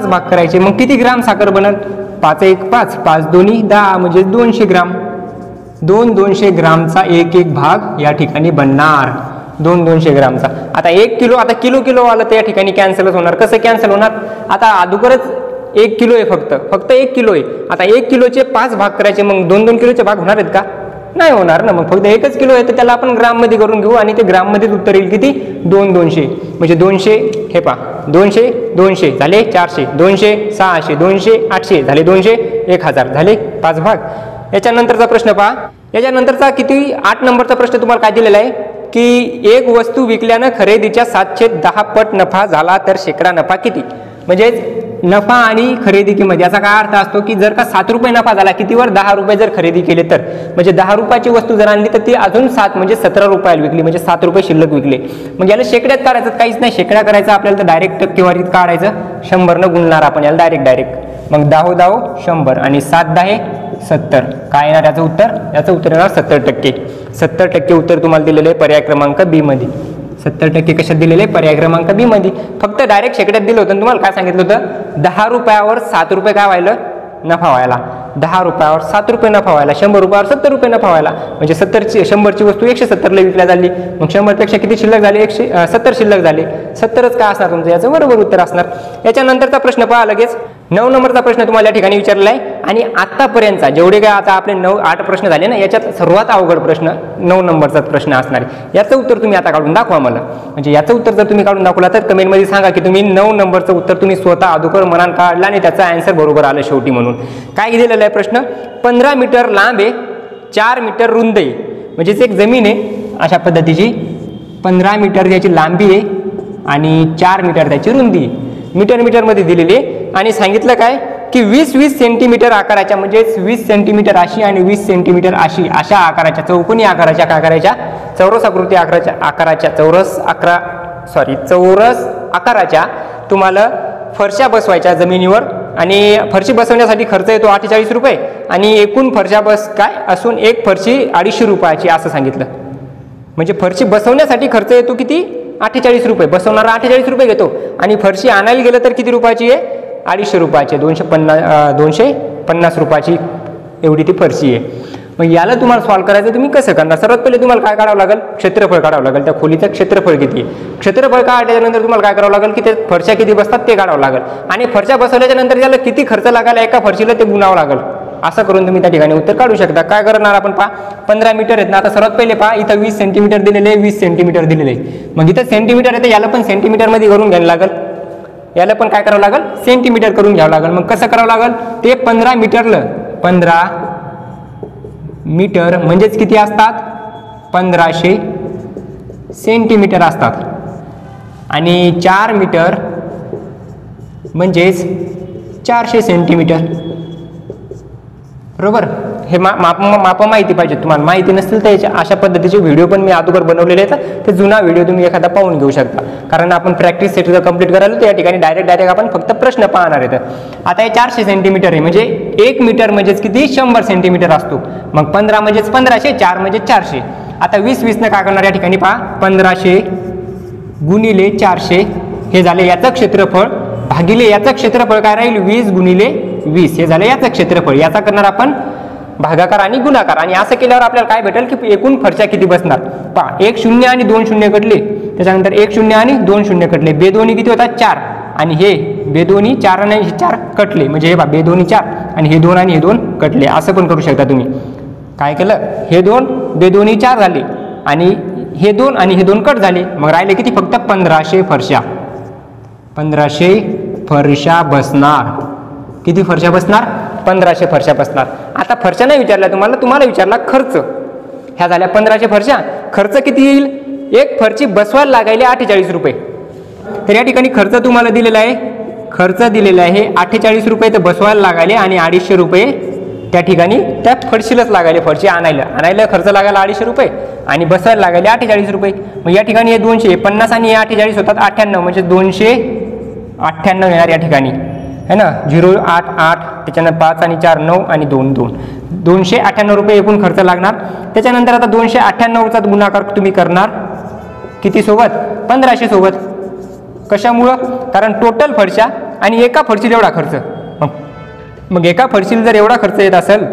[SPEAKER 1] भाग करायचे. मग किती ग्राम साखर बनत, 5 1 5, 5 2 10 म्हणजे 200 ग्राम. 200 ग्रामचा एक भाग या ठिकाणी बनणार, 200 ग्रामचा. आता 1 किलो, आता किलो आलं तर या ठिकाणी कॅन्सलच होणार. कसं कॅन्सल होणार, आता अगोदरच 1 किलो आहे, फक्त 1 किलो आहे. आता 1 किलोचे 5 भाग करायचे, मग 2 किलोचे भाग होणार आहेत का, नाही होणार ना. मग फक्त 1च किलो आहे तर त्याला आपण ग्राममध्ये करून घेऊ आणि ते ग्राममध्येच उत्तर येईल किती, 200 म्हणजे 200. हे पहा 200 झाले 400, 200 600, 200 800 झाले, 200 1000 झाले 5 भाग. याच्यानंतरचा प्रश्न पहा, याच्यानंतरचा किती 8 नंबरचा प्रश्न तुम्हाला काय दिलेला आहे की एक वस्तू विकल्यानं खरेदीच्या 7/10 पट नफा झाला तर शेकडा नफा किती. म्हणजे नफा आणि खरेदी किंमत याचा काय अर्थ असतो की जर का 7 रुपये नफा झाला कितीवर, 10 रुपये जर खरेदी केले तर, म्हणजे 10 रुपयाची वस्तू जर आणली तर ती अजून 7 म्हणजे 17 रुपयाला विकली, म्हणजे 7 रुपये शिल्लक विकले. मग याला शेकड्यात काढायचं काहीच नाही, शेकडा करायचा आपल्याला तर डायरेक्ट टक्केवारीत काढायचं, 100 गुणणार आपण याला डायरेक्ट. मग 10 10 100 आणि 7 10 70. काय येणार याचं उत्तर, याचं उत्तर येणार 70%. 70% उत्तर तुम्हाला दिलेलं आहे पर्याय क्रमांक बी मध्ये. 70% कशात दिलेले, पर्याय क्रमांक बी मध्ये. फक्त डायरेक्ट शेकड्यात दिलं होतं. तुम्हाला काय सांगितलं होतं, 10 रुपयावर 7 रुपये काय व्हायला, नफा व्हायला. 10 रुपयावर 7 रुपये नफा व्हायला, 100 रुपयावर 70 रुपये नफा व्हायला. म्हणजे 100ची वस्तू 170ला विकल्या झाली. मग 100पेक्षा किती शिल्लक झाले, 170 शिल्लक झाले. 70च काय असणार तुमचं, याचं बरोबर उत्तर असणार. याच्यानंतरचा प्रश्न पहा लगेच 9 नंबरचा प्रश्न तुम्हाला या ठिकाणी विचारलेला आहे. आणि आतापर्यंतचा जेवढे काय आता आपले 8 प्रश्न झाले ना, याच्यात सर्वात अवघड प्रश्न 9 नंबरचा प्रश्न असणार आहे. याचं उत्तर तुम्ही आता काढून दाखवा मला. म्हणजे याचं उत्तर जर तुम्ही काढून दाखवला तर कमेंटमध्ये सांगा की तुम्ही 9 नंबरचं उत्तर तुम्ही स्वतः अगोदर मनात काढला आणि त्याचा आन्सर बरोबर आलं शेवटी म्हणून. काय दिलेलं आहे प्रश्न, 15 मीटर लांब आहे, 4 मीटर रुंद आहे. म्हणजेच एक जमीन आहे अशा पद्धतीची, 15 मीटर त्याची लांबी आहे आणि 4 मीटर त्याची रुंदी आहे. मीटरमध्ये दिलेली आहे. आणि सांगितलं काय की 20-20 सेंटीमीटर आकाराच्या, म्हणजे 20 सेंटीमीटर अशी आणि 20 सेंटीमीटर अशी, अशा आकाराच्या चौकोनी आकाराच्या काय करायच्या, चौरस आकृती आकाराच्या चौरस आकाराच्या तुम्हाला फरशा बसवायच्या जमिनीवर. आणि फरशी बसवण्यासाठी खर्च येतो 48 रुपये आणि एकूण फरशा काय असून एक फरशी 250 रुपयाची असं सांगितलं. म्हणजे फरशी बसवण्यासाठी खर्च येतो किती, 48 रुपये. बसवणारा 48 रुपये घेतो आणि फरशी आणायला गेलं तर किती रुपयाची आहे, 250 रुपयाची, 250 रुपयाची एवढी ती फरशी आहे. मग याला तुम्हाला सॉल्व्ह करायचं तुम्ही कसं करणार, सर्वात पहिले तुम्हाला काय काढावं लागेल, क्षेत्रफळ काढावं लागेल. त्या खोलीचं क्षेत्रफळ किती आहे, क्षेत्रफळ काढल्यानंतर तुम्हाला काय करावं लागेल की ते फरशा किती बसतात ते काढावं लागेल. आणि फरशा बसवल्याच्या नंतर त्याला किती खर्च लागेल एका फरशीला ते गुणावं लागेल. असं करून तुम्ही त्या ठिकाणी उत्तर काढू शकता. काय करणार आपण पहा, 15 मीटर आहेत ना. आता सर्वात पहिले पहा, इथं 20 सेंटीमीटर दिलेले आहे, 20 सेंटीमीटर दिलेले आहे. मग इथं सेंटीमीटर येते, याला पण सेंटीमीटरमध्ये करून घ्यायला लागेल. याला पण काय करावं लागेल, सेंटीमीटर करून घ्यावं लागेल. मग कसं करावं लागेल, ते 15 मीटरलं 15 मीटर म्हणजेच किती असतात, 1500 सेंटीमीटर असतात. आणि 4 मीटर म्हणजेच 400 सेंटीमीटर. बरोबर. हे माप माहिती पाहिजे तुम्हाला. माहिती नसतील तर याच्या अशा पद्धतीचे व्हिडिओ पण मी अगोदर बनवलेले आहेत. ते जुना व्हिडिओ तुम्ही एखादा पाहून घेऊ शकता. कारण आपण प्रॅक्टिस सेट कंप्लीट करायला तर या ठिकाणी डायरेक्ट आपण फक्त प्रश्न पाहणार आहेत. आता हे 400 सेंटीमीटर आहे, म्हणजे 1 मीटर म्हणजेच किती, 100 सेंटीमीटर असतो. मग 15 म्हणजेच 1500, 4 म्हणजे 400. आता 20 काय करणार या ठिकाणी पहा, 1500 गुणिले 400 हे झाले याचं क्षेत्रफळ, भागिले याचं क्षेत्रफळ काय राहील, 20 गुणिले 20 हे झालं याचं क्षेत्रफळ. याचा करणार आपण भागाकार आणि गुणाकार. आणि असं केल्यावर आपल्याला काय भेटेल की एकूण फरशा किती बसणार. पहा, 1 0 आणि 2 0 कटले, त्याच्यानंतर 1 0 आणि 2 0 कटले, बेदोनी किती होतात 4, आणि हे बेदोनी 4 आणि 4 कटले, म्हणजे हे पहा बेदोनी 4 आणि हे 2 आणि हे 2 कटले. असं पण करू शकता तुम्ही. काय केलं, हे 2 बेदोनी 4 झाले आणि हे 2 आणि हे 2 कट झाले. मग राहिले किती, फक्त 1500 फरशा. 1500 फरशा बसणार. किती फरशा बसणार, 1500 फरशा बसणार. आता फरशा नाही विचारला तुम्हाला विचारला खर्च. ह्या झाल्या 1500 फरशा. खर्च किती येईल, एक फरशी बसवायला लागायले 48 रुपये. तर या ठिकाणी खर्च तुम्हाला दिलेला आहे, खर्च दिलेला आहे 48 रुपये तर बसवायला लागायले, आणि 250 रुपये त्या ठिकाणी त्या फरशीलाच लागायले. फरशी आणायला खर्च लागायला 250 रुपये आणि बसायला लागायले 48 रुपये. मग या ठिकाणी हे 250 आणि 48 होतात 98, म्हणजे 298 येणार या ठिकाणी है ना. 0 8 8 त्याच्यानंतर 5 आणि 4 9 आणि 2 2 298 रुपये एकूण खर्च लागणार. त्याच्यानंतर आता 298चा गुणाकार तुम्ही करणार किती सोबत, 1500 सोबत. कशामुळं, कारण टोटल फरशा आणि एका फरशीला एवढा खर्च. मग एका फरशीला जर एवढा खर्च येत असेल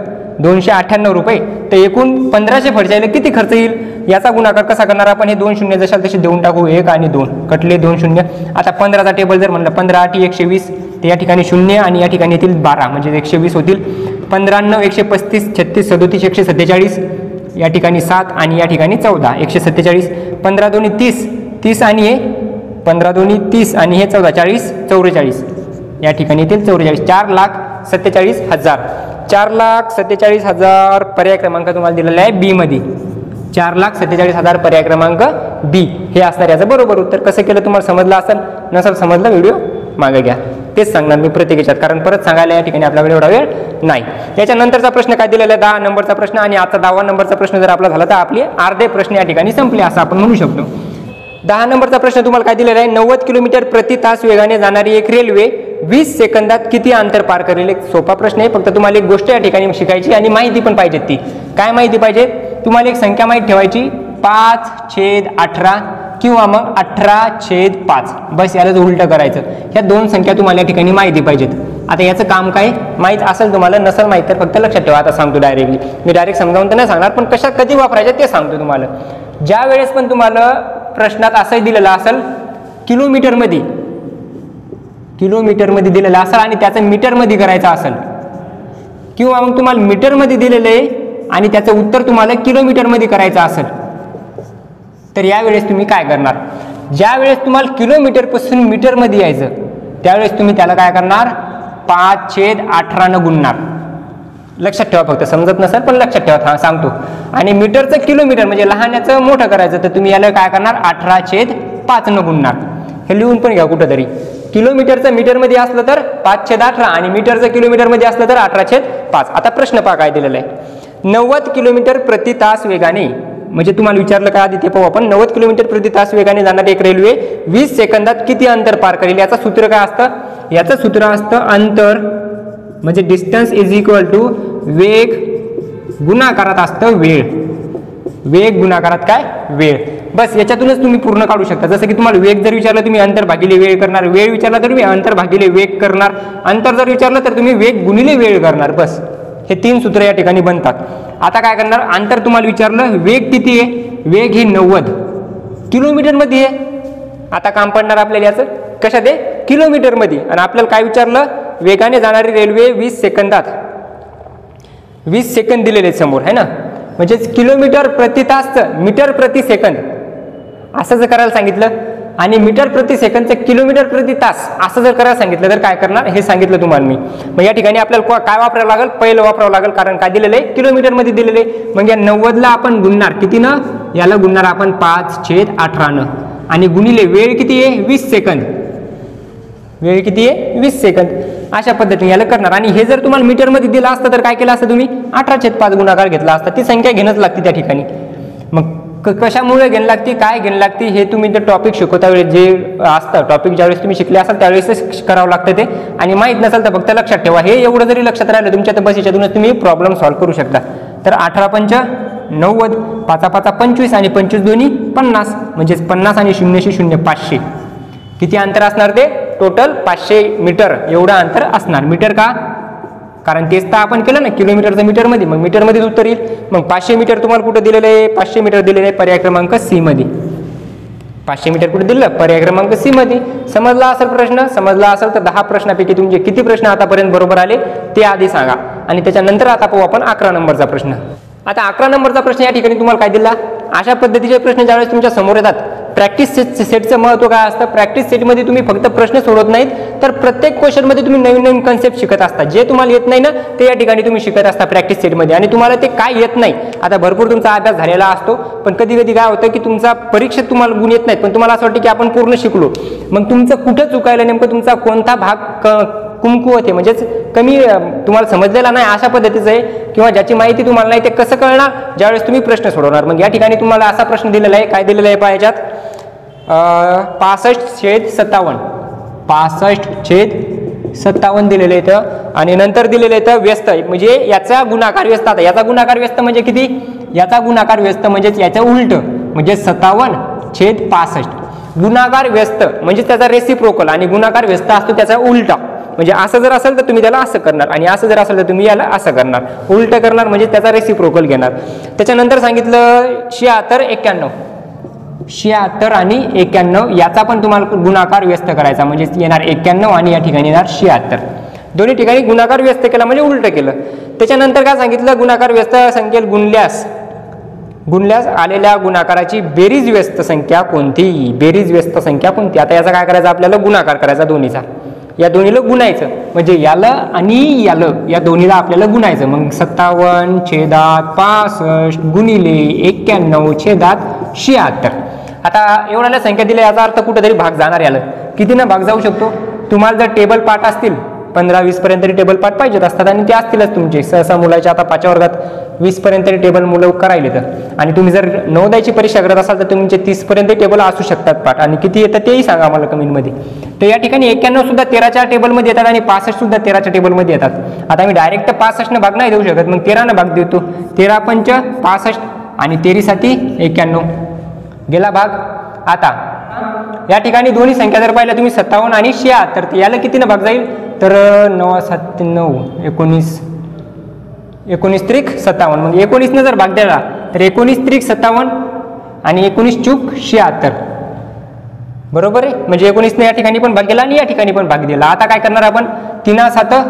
[SPEAKER 1] 298 रुपये, तर एकूण 1500 फरशाला किती खर्च येईल याचा गुणाकार कसा करणार आपण. हे 2 0 जशाल तसे देऊन टाकू, 1 आणि 2 कटले 2 0. आता 15चा टेबल जर म्हणलं 15 8 120, तर या ठिकाणी 0 आणि या ठिकाणी येतील 12 म्हणजे 120 होतील. 15 9 135 36 37 147, या ठिकाणी 7 आणि या ठिकाणी 14 147. 15 2 30 30 आणि हे 15 2 30 आणि हे 14 40 44, या ठिकाणी येतील 44. 4,47,000. 4,47,000 पर्याय क्रमांक तुम्हाला दिलेला आहे बी मध्ये. 4,47,000 पर्याय क्रमांक बी हे असणार याचं बरोबर उत्तर. कसं केलं तुम्हाला समजलं असेल, नसेल समजलं व्हिडिओ मागे घ्या, तेच सांगणार मी प्रत्येक याच्यात, कारण परत सांगायला या ठिकाणी आपल्याकडे एवढा वेळ नाही. त्याच्यानंतरचा प्रश्न काय दिलेला आहे, 10 नंबरचा प्रश्न, आणि आता 10वा नंबरचा प्रश्न जर आपला झाला तर आपले अर्धे प्रश्न या ठिकाणी संपले असं आपण म्हणू शकतो. 10 नंबरचा प्रश्न तुम्हाला काय दिलेला आहे, 90 किलोमीटर प्रति तास वेगाने जाणारी एक रेल्वे 20 सेकंदात किती अंतर पार करेल. एक सोपा प्रश्न आहे, फक्त तुम्हाला एक गोष्ट या ठिकाणी शिकायची आणि माहिती पण पाहिजे. ती काय माहिती पाहिजे तुम्हाला, एक संख्या माहिती ठेवायची 5/18 किंवा मग 18/5. बस यालाच उलटं करायचं. ह्या दोन संख्या तुम्हाला या ठिकाणी माहिती पाहिजेत. आता याचं काम काय माहीत असेल तुम्हाला, नसेल माहीत तर फक्त लक्षात ठेवा. आता सांगतो डायरेक्टली, मी डायरेक्ट समजावून तर नाही सांगणार, पण कशा कधी वापरायचं ते सांगतो तुम्हाला. ज्या वेळेस पण तुम्हाला प्रश्नात असंही दिलेलं असेल किलोमीटरमध्ये दिलेलं असेल आणि त्याचं मीटरमध्ये करायचं असेल, किंवा मग तुम्हाला मीटरमध्ये दिलेलं आहे आणि त्याचं उत्तर तुम्हाला किलोमीटरमध्ये करायचं असेल, तर यावेळेस तुम्ही काय करणार, ज्या वेळेस तुम्हाला किलोमीटरपासून मीटरमध्ये यायचं त्यावेळेस तुम्ही त्याला काय करणार 5/18 गुणणार. लक्षात ठेवा, फक्त समजत नसेल पण लक्षात ठेवा, सांगतो. आणि मीटरचं किलोमीटर म्हणजे लहानाचं मोठं करायचं तर तुम्ही याला काय करणार 18/5 गुणणार. हे लिहून पण घ्या कुठंतरी. किलोमीटरचं मीटरमध्ये असलं तर 5/18 आणि मीटरचं किलोमीटरमध्ये असलं तर 18/5. आता प्रश्न पहा काय दिलेला आहे, 90 किलोमीटर प्रति तास वेगाने, म्हणजे तुम्हाला विचारलं काय आधी ते पाहू आपण. 90 किलोमीटर प्रति तास वेगाने जाणारी एक रेल्वे 20 सेकंदात किती अंतर पार करेल. याचं सूत्र काय असतं, याचं सूत्र असतं अंतर म्हणजे डिस्टन्स इज इक्वल टू वेग गुणाकारात असतं वेळ. वेग गुणाकारात काय वेळ. बस याच्यातूनच तुम्ही पूर्ण काढू शकता. जसं की तुम्हाला वेग जर विचारलं तुम्ही अंतर भागिले वेळ करणार, वेळ विचारला तर तुम्ही अंतर भागिले वेग करणार, अंतर जर विचारलं तर तुम्ही वेग गुणिले वेळ करणार. बस हे 3 सूत्र या ठिकाणी बनतात. आता काय करणार, अंतर तुम्हाला विचारलं, वेग किती आहे, वेग हे 90 किलोमीटरमध्ये आहे. आता काम पडणार आपल्याला याचं कशात आहे, किलोमीटरमध्ये. आणि आपल्याला काय विचारलं, वेगाने जाणारी रेल्वे 20 सेकंदात 20 सेकंद दिलेले समोर आहे ना, म्हणजेच किलोमीटर प्रति तासचं मीटर प्रति सेकंद असं जर करायला सांगितलं आणि मीटर प्रति सेकंदचं किलोमीटर प्रति तास असं जर करायला सांगितलं तर काय करणार हे सांगितलं तुम्हाला मी. मग या ठिकाणी आपल्याला काय वापरावं लागेल, पहिलं वापरावं लागेल, कारण काय दिलेलं आहे किलोमीटरमध्ये दिलेलं आहे. मग या 90ला आपण गुणणार कितीनं, याला गुणणार आपण 5/18 आणि गुणिले वेळ किती आहे 20 सेकंद, वेळ किती आहे 20 सेकंद. अशा पद्धतीने याला करणार. आणि हे जर तुम्हाला मीटरमध्ये दिलं असतं तर काय केलं असतं तुम्ही 18/5 गुणाकार घेतला असता. ती संख्या घेणंच लागते त्या ठिकाणी. मग कशामुळे घेणं लागते, काय घेणं लागते हे तुम्ही ते टॉपिक शिकवता वेळेस जे असतं टॉपिक ज्यावेळेस तुम्ही शिकले असाल त्यावेळेस करावं लागतं ते. आणि माहीत नसेल तर फक्त लक्षात ठेवा. हे एवढं जरी लक्षात राहिलं तुमच्या तर बस याच्यातूनच तुम्ही प्रॉब्लेम सॉल्व्ह करू शकता. तर 18×5 = 90, 5×5 = 25 आणि 25 दोन्ही 50, म्हणजेच 50 आणि 0 0 500. किती अंतर असणार ते टोटल 500 मीटर एवढं अंतर असणार. मीटर का, कारण तेच तर आपण केलं ना किलोमीटरचं मीटरमध्ये, मग मीटरमध्येच उत्तर येईल. मग 500 मीटर तुम्हाला कुठं दिलेलं आहे, 500 मीटर दिलेलं आहे पर्याय क्रमांक सी मध्ये. 500 मीटर कुठे दिलं, पर्याय क्रमांक सी मध्ये. समजला असेल प्रश्न, समजला असेल तर 10 प्रश्नापैकी तुमचे किती प्रश्न आतापर्यंत बरोबर आले ते आधी सांगा आणि त्याच्यानंतर आता पाहू आपण 11 नंबरचा प्रश्न. आता 11 नंबरचा प्रश्न या ठिकाणी तुम्हाला काय दिला, अशा पद्धतीचे प्रश्न ज्यावेळेस तुमच्या समोर येतात. प्रॅक्टिस सेटचं महत्त्व काय असतं, प्रॅक्टिस सेटमध्ये तुम्ही फक्त प्रश्न सोडवत नाहीत तर प्रत्येक क्वेश्चनमध्ये तुम्ही नवीन नवीन कन्सेप्ट शिकत असता. जे तुम्हाला येत नाही ना ते या ठिकाणी तुम्ही शिकत असता प्रॅक्टिस सेटमध्ये. आणि तुम्हाला ते काय येत नाही, आता भरपूर तुमचा अभ्यास झालेला असतो पण कधी कधी काय होतं की तुमचा परीक्षेत तुम्हाला गुण येत नाहीत पण तुम्हाला असं वाटतं की आपण पूर्ण शिकलो. मग तुमचं कुठं चुकायला, नेमकं तुमचा कोणता भाग कुमकुवत आहे म्हणजेच कमी तुम्हाला समजलेला नाही अशा पद्धतीचं आहे, किंवा ज्याची माहिती तुम्हाला नाही ते कसं कळणार, ज्यावेळेस तुम्ही प्रश्न सोडवणार. मग या ठिकाणी तुम्हाला असा प्रश्न दिलेला आहे, काय दिलेला आहे पहा याच्यात, 65/57 65/57 दिलेलं आहे. आणि नंतर दिलेलं आहे व्यस्त, म्हणजे याचा गुणाकार व्यस्त. आता याचा गुणाकार व्यस्त म्हणजे किती, याचा गुणाकार व्यस्त म्हणजेच याचं उलट म्हणजे 57/65. गुणाकार व्यस्त म्हणजे त्याचा रेसिप्रोकल आणि गुणाकार व्यस्त असतो त्याचा उलटा. म्हणजे असं जर असेल तर तुम्ही त्याला असं करणार आणि असं जर असेल तर तुम्ही याला असं करणार, उलट करणार म्हणजे त्याचा रेसिप्रोकल घेणार. त्याच्यानंतर सांगितलं 76/91 76 आणि 91 याचा पण तुम्हाला गुणाकार व्यस्त करायचा म्हणजे येणार 91 आणि या ठिकाणी येणार 76. दोन्ही ठिकाणी गुणाकार व्यस्त केला म्हणजे उलट केलं. त्याच्यानंतर काय सांगितलं, गुणाकार व्यस्त संख्येत गुणल्यास आलेल्या गुणाकाराची बेरीज व्यस्त संख्या कोणती, बेरीज व्यस्त संख्या कोणती. आता याचा काय करायचा, आपल्याला गुणाकार करायचा दोन्हीचा, या दोन्हीला गुणायचं म्हणजे याला आणि याला या दोन्हीला आपल्याला गुणायचं. मग 57/65 गुणिले 91/76. आता एवढ्याला संख्या दिल्या याचा अर्थ कुठेतरी भाग जाणार, याला किती ना भाग जाऊ शकतो. तुम्हाला जर टेबल पाठ असतील 15-20 पर्यंत टेबल पाठ पाहिजेत असतात आणि ते असतीलच तुमचे सहसा मुलाच्या. आता 5व्या वर्गात 20 पर्यंत टेबल मुलं करायले तर, आणि तुम्ही जर 9वी परीक्षा करत असाल तर तुमचे 30 पर्यंत टेबल असू शकतात पाठ. आणि किती येतं तेही सांगा आम्हाला कमेंटमध्ये. तर या ठिकाणी 91 सुद्धा 13च्या टेबलमध्ये येतात आणि 65 सुद्धा 13च्या टेबलमध्ये येतात. आता मी डायरेक्ट 65 भाग नाही देऊ शकत, मग 13 भाग देतो. 13×5 = 65 आणि 13×7 = 91 गेला भाग. आता या ठिकाणी दोन्ही संख्या जर पाहिल्या तुम्ही 57 आणि 76 तर याला किती ना भाग जाईल, तर 9×7 = 9 19 19×3 = 57. मग 19 ने जर भाग दिला तर 19×3 = 57 आणि 19×4 = 76 बरोबर आहे. म्हणजे 19 ने या ठिकाणी पण भाग गेला आणि या ठिकाणी पण भाग दिला. आता काय करणार आपण, 3×7 =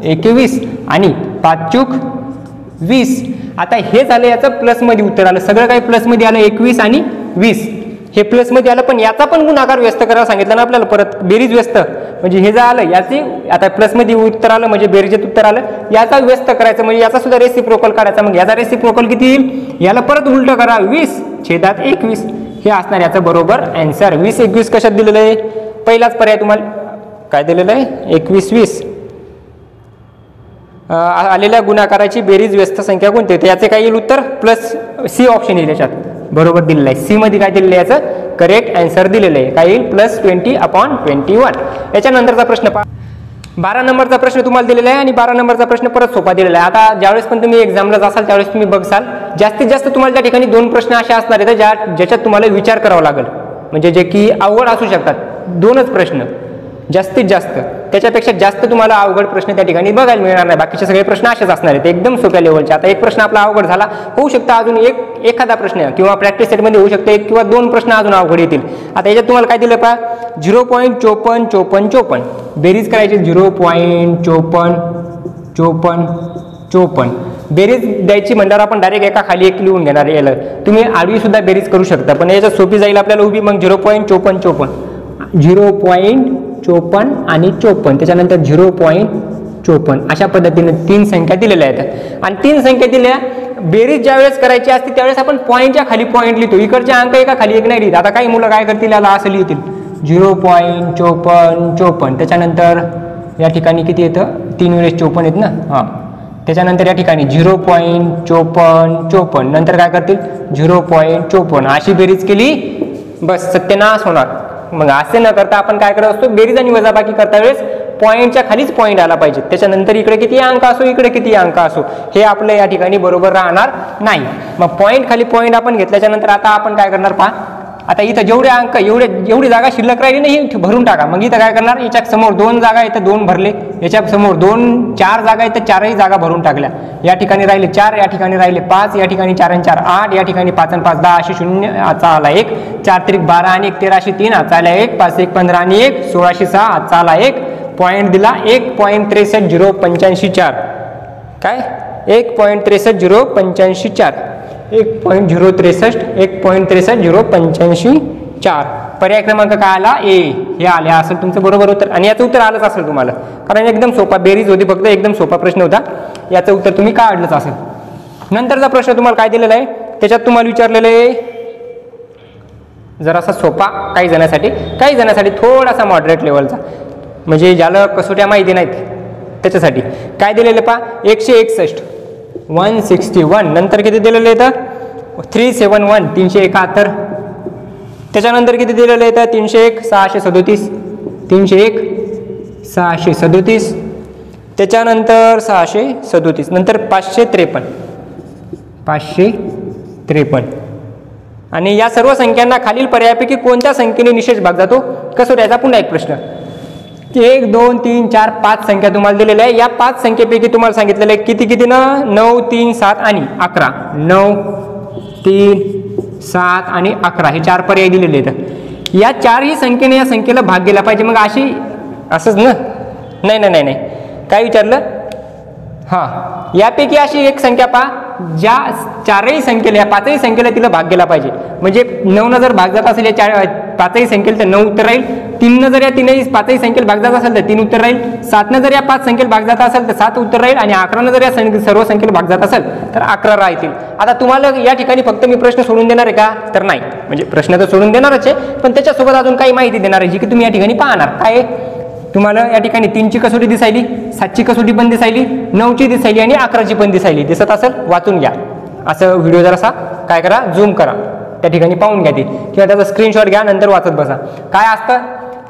[SPEAKER 1] 21 आणि 5×4 = 20. आता हे झालं याचं प्लसमध्ये उत्तर आलं, सगळं काही प्लसमध्ये आलं, 21 आणि 20 हे प्लसमध्ये आलं. पण याचा पण गुणाकार व्यस्त करायला सांगितलं ना आपल्याला, परत बेरीज व्यस्त म्हणजे हे जे आलं याचे आता प्लसमध्ये उत्तर आलं म्हणजे बेरीजेत उत्तर आलं, याचा व्यस्त करायचं म्हणजे याचा सुद्धा रेसिप्रोकल काढायचा. मग याचा रेसिप्रोकल किती येईल, याला परत उलट करा, 20/21 हे असणार याचं बरोबर आन्सर. 20/21 कशात दिलेलं आहे, पहिलाच पर्याय तुम्हाला काय दिलेलं आहे, 21/20 आलेल्या गुणाकाराची बेरीज व्यस्त संख्या कोणती, तर याचे काय येईल उत्तर, प्लस सी ऑप्शन येईल याच्यात बरोबर दिलेलं आहे. सी मध्ये काय दिलेलं आहे याचं करेक्ट आन्सर दिलेलं आहे, काय येईल +20/21. याच्यानंतरचा प्रश्न पहा, 12 नंबरचा प्रश्न तुम्हाला दिलेला आहे आणि 12 नंबरचा प्रश्न परत सोपा दिलेला आहे. आता ज्यावेळेस पण तुम्ही एक्झामला जासाल त्यावेळेस तुम्ही बघसाल जास्तीत जास्त तुम्हाला त्या ठिकाणी 2 प्रश्न असे असणार आहेत ज्याच्यात तुम्हाला विचार करावा लागेल, म्हणजे जे की अवघड असू शकतात. 2च प्रश्न जास्तीत जास्त, त्याच्यापेक्षा जास्त तुम्हाला अवघड प्रश्न त्या ठिकाणी बघायला मिळणार नाही. बाकीचे सगळे प्रश्न असेच असणार आहेत एकदम सोप्या लेवलचे. आता एक प्रश्न आपला अवघड झाला, होऊ शकता अजून एखादा प्रश्न किंवा प्रॅक्टिस सेटमध्ये होऊ शकते 1 किंवा 2 प्रश्न अजून अवघड येतील. आता याच्यात तुम्हाला काय दिलं पहा, 0.5454 बेरीज करायची, 0.5454 बेरीज द्यायची म्हणल्यावर आपण डायरेक्ट एका खाली एक लिहून घेणार याला. तुम्ही आडवी सुद्धा बेरीज करू शकता, पण याच्यात सोपी जाईल आपल्याला उभी. मग 0.54 0.54 आणि 54 त्याच्यानंतर 0.54 अशा पद्धतीने 3 संख्या दिलेल्या आहेत. आणि 3 संख्या दिल्या, बेरीज ज्या वेळेस करायची असते त्यावेळेस आपण पॉईंटच्या खाली पॉईंट लिहितो, इकडचे अंक एका खाली एक नाही लिहित. आता काही मुलं काय करतील, याला असं लिहितील 0.54. त्याच्यानंतर या ठिकाणी किती येतं, 3 वेळेस 54 येत ना. हां, त्याच्यानंतर या ठिकाणी 0.54 नंतर काय करतील 0.54 अशी बेरीज केली, बस सत्यानाश होणार. मग असे न करता आपण काय करत असतो, बेरीज आणि वजाबाकी करता वेळेस पॉईंटच्या खालीच पॉईंट आला पाहिजे. त्याच्यानंतर इकडे किती अंक असो, इकडे किती अंक असो, हे आपलं या ठिकाणी बरोबर राहणार नाही. मग पॉईंट खाली पॉईंट आपण घेतल्याच्या नंतर आता आपण काय करणार पहा, आता इथं जेवढे अंक एवढी जागा शिल्लक राहिली नाही भरून टाका. मग इथं काय करणार, याच्या समोर 2 जागा इथं 2 भरले, याच्या समोर 4 जागा इथं 4ही जागा भरून टाकल्या. या ठिकाणी राहिले 4, या ठिकाणी राहिले 5, या ठिकाणी 4 आणि 4 8, या ठिकाणी 5 आणि 5 10 अशी 0 आजचा आला 1, 4 त्रिक 12 आणि 1 13 अशी 3 आजचा आला 1, 5 1 15 आणि 1 16 6 आजचा आला 1. पॉईंट दिला 1.63085 काय 1.63085 1.63085 पर्याय क्रमांक काय आला, ए हे आले असेल तुमचं बरोबर उत्तर. आणि याचं उत्तर आलंच असेल तुम्हाला, कारण एकदम सोपा बेरीज होती, फक्त एकदम सोपा प्रश्न होता. याचं उत्तर तुम्ही काढलंच असेल. नंतरचा प्रश्न तुम्हाला काय दिलेला आहे, त्याच्यात तुम्हाला विचारलेलं आहे जरासा सोपा, काही जणांसाठी थोडासा मॉडरेट लेवलचा, म्हणजे ज्याला कसोट्या माहिती नाहीत त्याच्यासाठी. काय दिलेलं पहा, 161 161 नंतर किती दिलेलं येतं 371 371. त्याच्यानंतर किती दिलेलं येतं 301 637 301 637. त्याच्यानंतर 637 नंतर 553. आणि या सर्व संख्यांना खालील पर्यायापैकी कोणत्या संख्येने निशेष भाग जातो कसोट्याचा. पुन्हा एक प्रश्न, 1 2 3 4 5 संख्या तुम्हाला दिलेल्या आहे. या 5 संख्येपैकी तुम्हाला सांगितलेलं आहे किती ना 9 3 7 आणि 11. 9 3 7 आणि 11 हे 4 पर्याय दिलेले आहेत. या 4ही संख्येने या संख्येला भाग गेला पाहिजे. मग असंच ना, नाही काय विचारलं, हां यापैकी अशी एक संख्या पहा ज्या 4ही संख्येला या 5ही संख्येला तिला भाग गेला पाहिजे. म्हणजे 9 जर भाग जात असेल या 5ही संख्येला तर 9 उत्तर राहील. 3 जर या 5ही संख्येला भाग जात असेल तर 3 उत्तर राहील. 7 जर या 5 संख्येला भाग जात असेल तर 7 उत्तर राहील. आणि 11 जर या सर्व संख्येला भाग जात असेल तर 11 राहतील. आता तुम्हाला या ठिकाणी फक्त मी प्रश्न सोडून देणार आहे का, तर नाही. म्हणजे प्रश्न तर सोडून देणारच आहे, पण त्याच्यासोबत अजून काही माहिती देणार आहे जी की तुम्ही या ठिकाणी पाहणार. काय तुम्हाला या ठिकाणी 3ची कसोटी दिसायली, 7ची कसोटी पण दिसायली, 9ची दिसायली आणि 11ची पण दिसायली. दिसत असेल वाचून घ्या. असं व्हिडिओ जरासा काय करा, झूम करा, त्या ठिकाणी पाहून घ्या ते, किंवा त्याचा स्क्रीनशॉट घ्या, नंतर वाचत बसा. काय असतं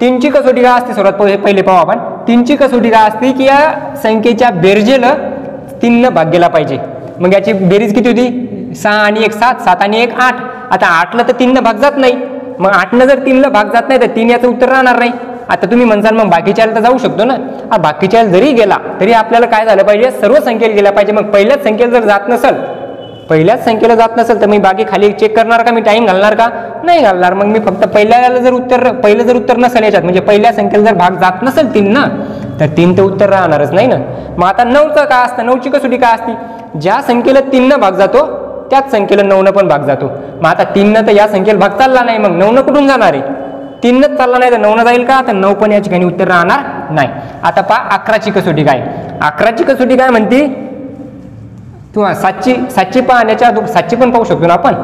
[SPEAKER 1] 3ची कसोटी काय असते, सर्वात पहिले पाहू आपण. 3ची कसोटी काय असते की या संख्येच्या बेरजेला 3 भाग गेला पाहिजे. मग याची बेरीज किती होती, 6 आणि 1 7, 7 आणि 1 8. आता 8ला तर 3 भाग जात नाही, मग 8 जर 3 भाग जात नाही तर 3 याचं उत्तर राहणार नाही. आता तुम्ही म्हणसाल मग बाकीच्या तर जाऊ शकतो ना. बाकीच्या जरी गेला तरी आपल्याला काय झालं पाहिजे, सर्व संख्येला गेला पाहिजे. मग पहिल्याच संख्येला जर जात नसेल तर मी बाकी खाली चेक करणार का, मी टाइम घालणार का, नाही घालणार. मग मी फक्त पहिलं जर उत्तर नसेल याच्यात, म्हणजे पहिल्या संख्येला जर भाग जात नसेल 3 ना, तर 3 तर उत्तर राहणारच नाही ना. मग आता 9चं काय असतं, 9ची कसोटी काय असते, ज्या संख्येला 3 भाग जातो त्याच संख्येला 9 पण भाग जातो. मग आता 3 तर या संख्येला भाग चालला नाही, मग 9 कुठून जाणार आहे, 3 चालला नाही तर 9 जाईल का, तर 9 पण या ठिकाणी उत्तर राहणार नाही. आता पहा 11ची कसोटी काय, 11ची कसोटी काय म्हणते, किंवा 7ची पाहण्याच्या 7ची पण पाहू शकतो ना आपण.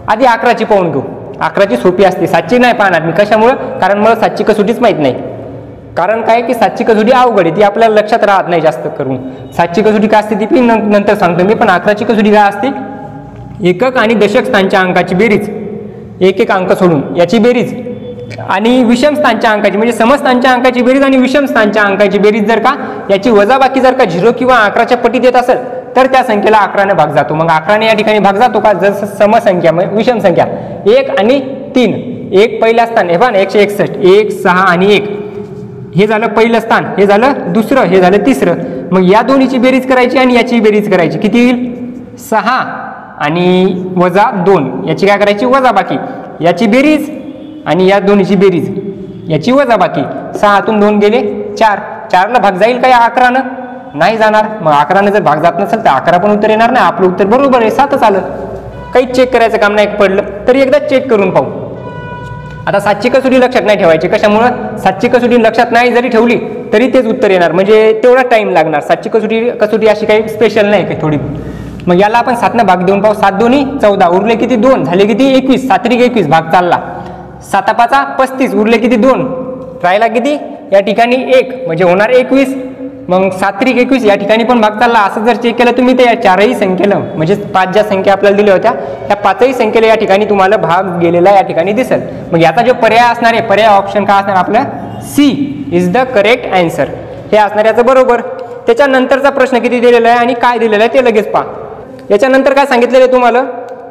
[SPEAKER 1] आधी 11ची पाहून घेऊ. 11ची सोपी असते, 7ची नाही पाहणार मी. कशामुळं, कारण मला 7ची कसोटीच माहित नाही. कारण काय की 7ची कसोटी अवघड आहे, ती आपल्याला लक्षात राहत नाही जास्त करून. 7ची कसोटी काय असते ती पण नंतर सांगतो मी. पण 11ची कसोटी काय असते, एकक आणि दशक स्थानच्या अंकाची बेरीज, एक अंक सोडून याची बेरीज, आणि विषम स्थानच्या अंकाची म्हणजे समस्थानच्या अंकाची बेरीज आणि विषम स्थानच्या अंकाची बेरीज जर का याची वजाबाकी जर का 0 किंवा 11च्या पटीत येत असेल तर त्या संख्येला 11ने भाग जातो. मग 11ने या ठिकाणी भाग जातो का, जसं समसंख्या विषम संख्या 1 आणि 3, 1 पहिल्या स्थान हे पहा 161, 1 6 आणि 1 हे झालं पहिलं स्थान, हे झालं दुसरं, हे झालं तिसरं. मग या दोन्हीची बेरीज करायची आणि याची बेरीज करायची. किती येईल, 6 आणि वजा 2, याची काय करायची वजाबाकी, याची बेरीज आणि या दोन्हीची बेरीज, याची वजाबाकी. 6तून 2 गेले 4, 4ला भाग जाईल का या 11नं, नाही जाणार. मग 11ने जर भाग जात नसेल तर 11 पण उत्तर येणार नाही. आपलं उत्तर बरोबर आहे, 7च आलं. काहीच चेक करायचं काम नाही पडलं तरी एकदा चेक करून पाहू. आता 7ची कसोटी लक्षात नाही ठेवायची. कशामुळं? 7ची कसोटी लक्षात नाही जरी ठेवली तरी तेच उत्तर येणार, म्हणजे तेवढा टाइम लागणार. 7ची कसोटी अशी काही स्पेशल नाही काही थोडी. मग याला आपण 7 भाग देऊन पाहू. 7 दोन्ही 14, उरले किती 2, झाले किती 21, 7 21 भाग चालला. 7 5 35, उरले किती 2, राहिला किती या ठिकाणी 1, म्हणजे होणार 21. मग 7 21 या ठिकाणी पण भाग चालला. असं जर चेक केलं तुम्ही तर या 4ही संख्येला, म्हणजे 5 ज्या संख्या आपल्याला दिल्या होत्या त्या 5ही संख्येला या ठिकाणी तुम्हाला भाग गेलेला या ठिकाणी दिसेल. मग याचा जो पर्याय असणार आहे, पर्याय ऑप्शन काय असणार आपलं? C is the correct answer. हे असणार याचं बरोबर. त्याच्यानंतरचा प्रश्न किती दिलेला आहे आणि काय दिलेला आहे ते लगेच पहा. याच्यानंतर काय सांगितलेलं आहे तुम्हाला?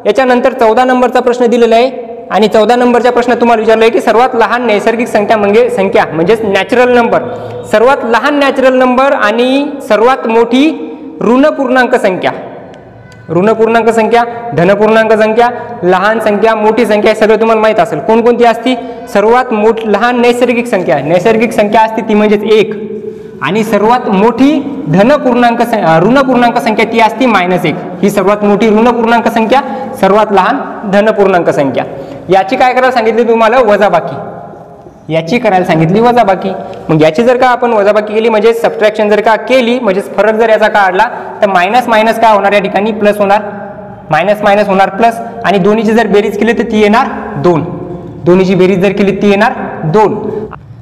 [SPEAKER 1] याच्यानंतर 14 नंबरचा प्रश्न दिलेला आहे आणि 14 नंबरच्या प्रश्न तुम्हाला विचारलं आहे की सर्वात लहान नैसर्गिक संख्या म्हणजेच नॅचरल नंबर, सर्वात लहान नॅचरल नंबर आणि सर्वात मोठी ऋण पूर्णांक संख्या. ऋण पूर्णांक संख्या, धन पूर्णांक संख्या, लहान संख्या, मोठी संख्या हे सगळं तुम्हाला माहित असेल. कोणकोणती असती? सर्वात लहान नैसर्गिक संख्या असते ती म्हणजेच 1, आणि सर्वात मोठी ऋण पूर्णांक संख्या ती असते -1. ही सर्वात मोठी ऋण पूर्णांक संख्या, सर्वात लहान धन पूर्णांक संख्या. याची काय करायला सांगितली तुम्हाला? वजाबाकी. याची करायला सांगितली वजाबाकी. मग याची जर का आपण वजाबाकी केली म्हणजे सबट्रॅक्शन जर का केली म्हणजे फरक जर याचा काढला तर मायनस मायनस काय होणार या ठिकाणी? प्लस होणार. मायनस मायनस होणार प्लस, आणि दोन्हीची जर बेरीज केली तर ती येणार 2. दोन्हीची बेरीज जर केली ती येणार 2.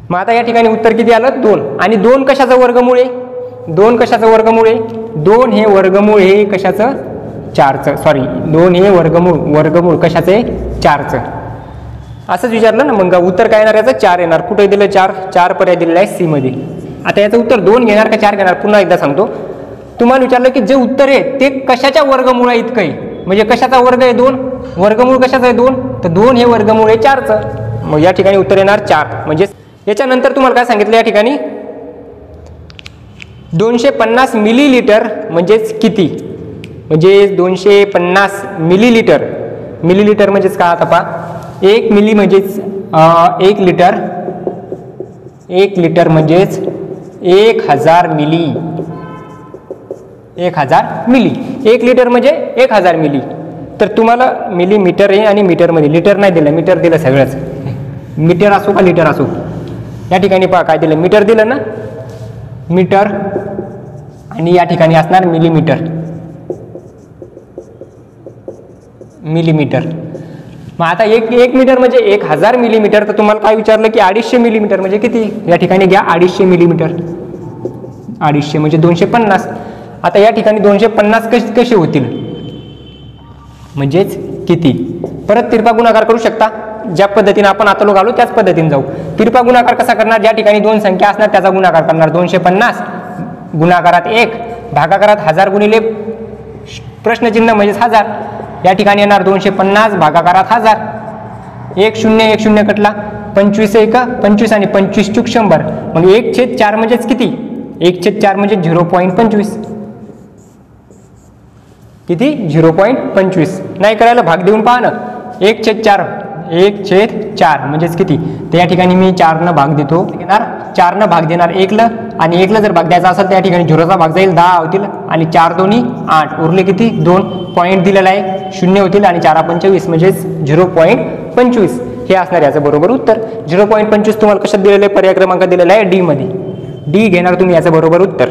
[SPEAKER 1] मग आता या ठिकाणी उत्तर किती आलं? 2. आणि 2 कशाचं वर्गमूळ आहे? 2 कशाचं वर्गमूळ आहे? 2 हे वर्गमूळ हे कशाचं? 4चं. सॉरी, 2 हे वर्गमूळ कशाचं आहे? 4चं. असंच विचारलं ना. मग उत्तर काय येणार याचं? 4 येणार. कुठे दिलं 4 पर्याय दिलेला आहे सी मध्ये. आता याचं उत्तर 2 घेणार का 4 घेणार? पुन्हा एकदा सांगतो. तुम्हाला विचारलं की जे उत्तर आहे ते कशाच्या वर्गमूळा इतकं आहे, म्हणजे कशाचा वर्ग आहे 2, वर्गमूळ कशाचं आहे 2, तर 2 हे वर्गमूळ आहे 4चं. मग या ठिकाणी उत्तर येणार 4. म्हणजे याच्यानंतर तुम्हाला काय सांगितलं या ठिकाणी? 250 मिलीलिटर म्हणजेच किती? म्हणजे 250 मिलीलिटर. मिलीलिटर म्हणजेच काय? आता पहा, 1 मिली म्हणजेच 1 लिटर. 1 लिटर म्हणजेच 1000 मिली. 1000 मिली. 1 लिटर म्हणजे 1000 मिली. तर तुम्हाला मिलीमीटर आहे आणि मीटरमध्ये लिटर नाही दिलं, मीटर दिलं सगळंच. मीटर असो का लिटर असो, या ठिकाणी पहा काय दिलं? मीटर दिलं ना, मीटर, आणि या ठिकाणी असणार मिलीमीटर. मिलीमीटर. मग आता 1 मीटर म्हणजे 1000 मिलीमीटर. तर तुम्हाला काय विचारलं की 250 मिलीमीटर म्हणजे किती? या ठिकाणी घ्या 250 मिलीमीटर. 250 म्हणजे 250. आता या ठिकाणी 250 कसे होतील म्हणजेच किती? परत तिरपा गुणाकार करू शकता. ज्या पद्धतीने आपण आता लोक आलो त्याच पद्धतीने जाऊ. तिरपा गुणाकार कसा करणार? ज्या ठिकाणी 2 संख्या असणार त्याचा गुणाकार करणार. 250 गुणाकारात 1 भागाकारात 1000 गुणिले प्रश्नचिन्ह म्हणजेच 1000. या ठिकाणी येणार 250 भागाकारात 1000. 1 0 1 0 कटला. 25 1 25 आणि 25 चूक 100. मग 1/4 म्हणजेच किती? 1/4 म्हणजे 0.25. किती? 0.25. नाही करायला भाग देऊन पहा ना. 1/4 म्हणजेच किती? तर या ठिकाणी मी 4 भाग देतो. येणार 4 भाग देणार 1ला, आणि 1ला जर भाग द्यायचा असेल तर या ठिकाणी 0चा भाग जाईल, 10 होतील, आणि 4 दोन्ही 8, उरले किती? 2. पॉईंट दिलेला आहे 0 होतील, आणि 4 25 म्हणजेच 0.25. हे असणार याचं बरोबर उत्तर. 0.25 तुम्हाला कशात दिलेलं आहे? पर्याय क्रमांक दिलेला आहे डी मध्ये. डी घेणार तुम्ही याचं बरोबर उत्तर.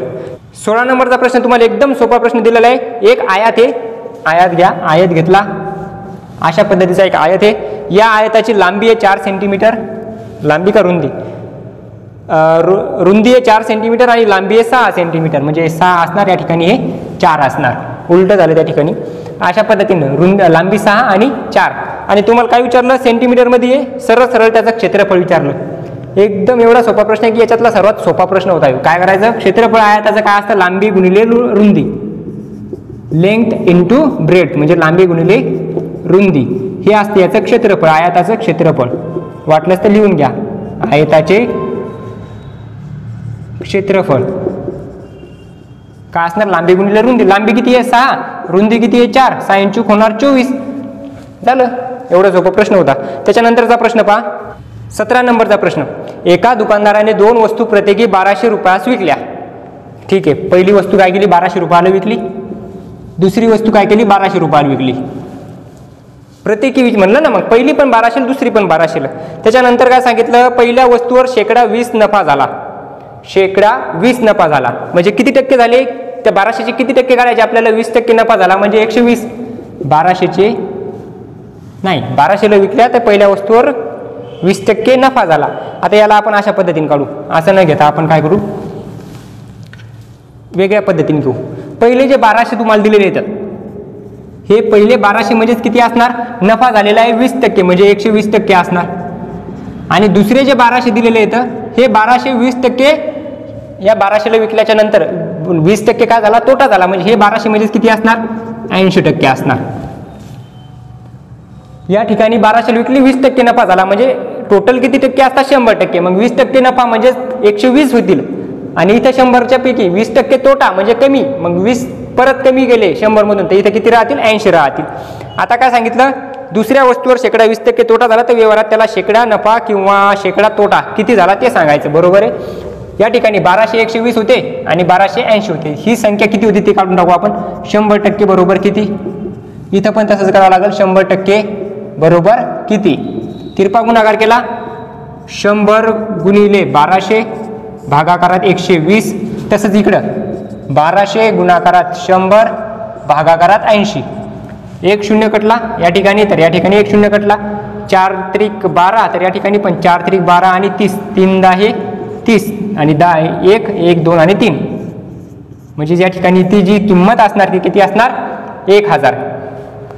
[SPEAKER 1] 16 नंबरचा प्रश्न तुम्हाला एकदम सोपा प्रश्न दिलेला आहे. एक आयत आहे, आयत घ्या, आयत घेतला, अशा पद्धतीचा एक आयत आहे. या आयताची लांबी आहे 4 सेंटीमीटर. लांबी का रुंदी? रुंदी आहे 4 सेंटीमीटर आणि लांबी आहे 6 सेंटीमीटर. म्हणजे 6 असणार, या ठिकाणी हे 4 असणार. उलट झालं त्या ठिकाणी. अशा पद्धतीनं लांबी 6 आणि 4. आणि तुम्हाला काय विचारलं? सेंटीमीटरमध्ये आहे. सरळ सरळ त्याचं क्षेत्रफळ विचारलं. एकदम एवढा सोपा प्रश्न आहे की याच्यातला सर्वात सोपा प्रश्न होता. काय करायचं? क्षेत्रफळ आयताचं काय असतं? लांबी गुणिले रुंदी. लेंथ इंटू ब्रेथ म्हणजे लांबी गुणिले रुंदी हे असते याचं क्षेत्रफळ. आयताचं क्षेत्रफळ वाटलंच तर लिहून घ्या. आयताचे क्षेत्रफळ काय असणार? लांबी गुणिले रुंदी. लांबी किती आहे? 6. रुंदी किती आहे? 4. 6 इंचूक होणार 24. झालं. एवढा सोपा प्रश्न होता. त्याच्यानंतरचा प्रश्न पहा. 17 नंबरचा प्रश्न. एका दुकानदाराने 2 वस्तू प्रत्येकी 1200 रुपयास विकल्या. ठीक आहे, पहिली वस्तू काय केली 1200 रुपयाला विकली, दुसरी वस्तू काय केली 1200 रुपयाला विकली. प्रत्येकी म्हणलं ना, मग पहिली पण 1200 दुसरी पण 1200. त्याच्यानंतर काय सांगितलं, पहिल्या वस्तूवर 20% नफा झाला, 20% नफा झाला. म्हणजे किती टक्के झाले, त्या 1200चे किती टक्के काढायचे आपल्याला, 20% नफा झाला म्हणजे 120. 1200ला विकल्या तर पहिल्या वस्तूवर 20% नफा झाला. आता याला आपण अशा पद्धतीने काढू, असं न घेता आपण काय करू, वेगळ्या पद्धतीने घेऊ. पहिले जे 1200 तुम्हाला दिलेले आहेत, हे पहिले 1200 म्हणजेच किती असणार, नफा झालेला आहे 20% म्हणजे 120% असणार. आणि दुसरे जे 1200 दिलेले आहेत, हे 1200 20%, या 1200ला विकल्याच्या नंतर 20% काय झाला, तोटा झाला. म्हणजे हे 1200 म्हणजेच किती असणार, 80% असणार. या ठिकाणी 1200ला विकली, 20% नफा झाला म्हणजे टोटल किती टक्के असतात, 100%. मग 20% नफा म्हणजे 120 होतील. आणि इथं 100च्या पैकी 20% तोटा म्हणजे कमी, मग 20 परत कमी गेले 100 मधून, तर इथं किती राहतील, 80 राहतील. आता काय सांगितलं, दुसऱ्या वस्तूवर 20% तोटा झाला तर व्यवहारात त्याला 100% नफा किंवा 100% तोटा किती झाला ते सांगायचं. बरोबर आहे. या ठिकाणी 1200 120 होते आणि 1200 80 होते. ही संख्या किती होती ते काढून टाकू आपण. 100% बरोबर किती, इथं पण तसंच करावं लागेल. 100% बरोबर किती, तिरपा गुणाकार केला, 100 गुणिले 1200 भागाकारात 120. तसंच इकडं 1200 गुणाकारात 100 भागाकारात 80. 1 शून्य कटला या ठिकाणी, तर या ठिकाणी 1 शून्य कटला. 4 त्रिक 12, तर या ठिकाणी पण 4 त्रिक 12 आणि 30, 3 10 30 आणि 10 1 1 2 आणि 3. म्हणजे या ठिकाणी ती जी किंमत असणार ती किती असणार, 1000.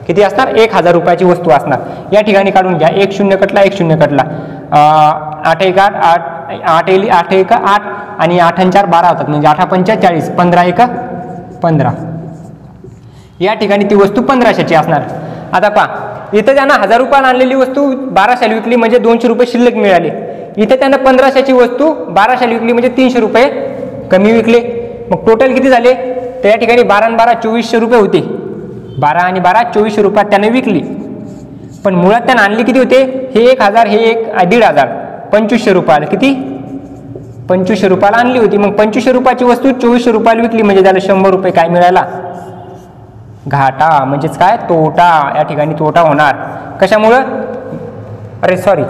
[SPEAKER 1] किती असणार, 1000 रुपयाची वस्तू असणार. या ठिकाणी काढून घ्या. 1 शून्य कटला, 1 शून्य कटला. 8 1 8 8 8 1 8 आणि 8 आणि 4 12 होतात म्हणजे 8 5 40, 15 1 15. या ठिकाणी ती वस्तू 1500ची असणार. आता पहा, इथं त्यांना 1000 रुपयाला आणलेली वस्तू 1200ला विकली म्हणजे 200 रुपये शिल्लक मिळाले. इथे त्यांना 1500ची वस्तू 1200ला विकली म्हणजे 300 रुपये कमी विकले. मग टोटल किती झाले, तर या ठिकाणी 12 आणि 12 2400 रुपये होते. 12 आणि 12 2400 रुपयात त्याने विकली. पण मुळात त्यानं आणली किती होते, हे 1000 हे 1500, 2500 रुपयाला. किती, 2500 रुपयाला आणली होती. मग 2500 रुपयाची वस्तू 2400 रुपयाला विकली म्हणजे त्याला 100 रुपये काय मिळाला, घाटा. म्हणजेच काय, तोटा. या ठिकाणी तोटा होणार. कशामुळं, अरे सॉरी,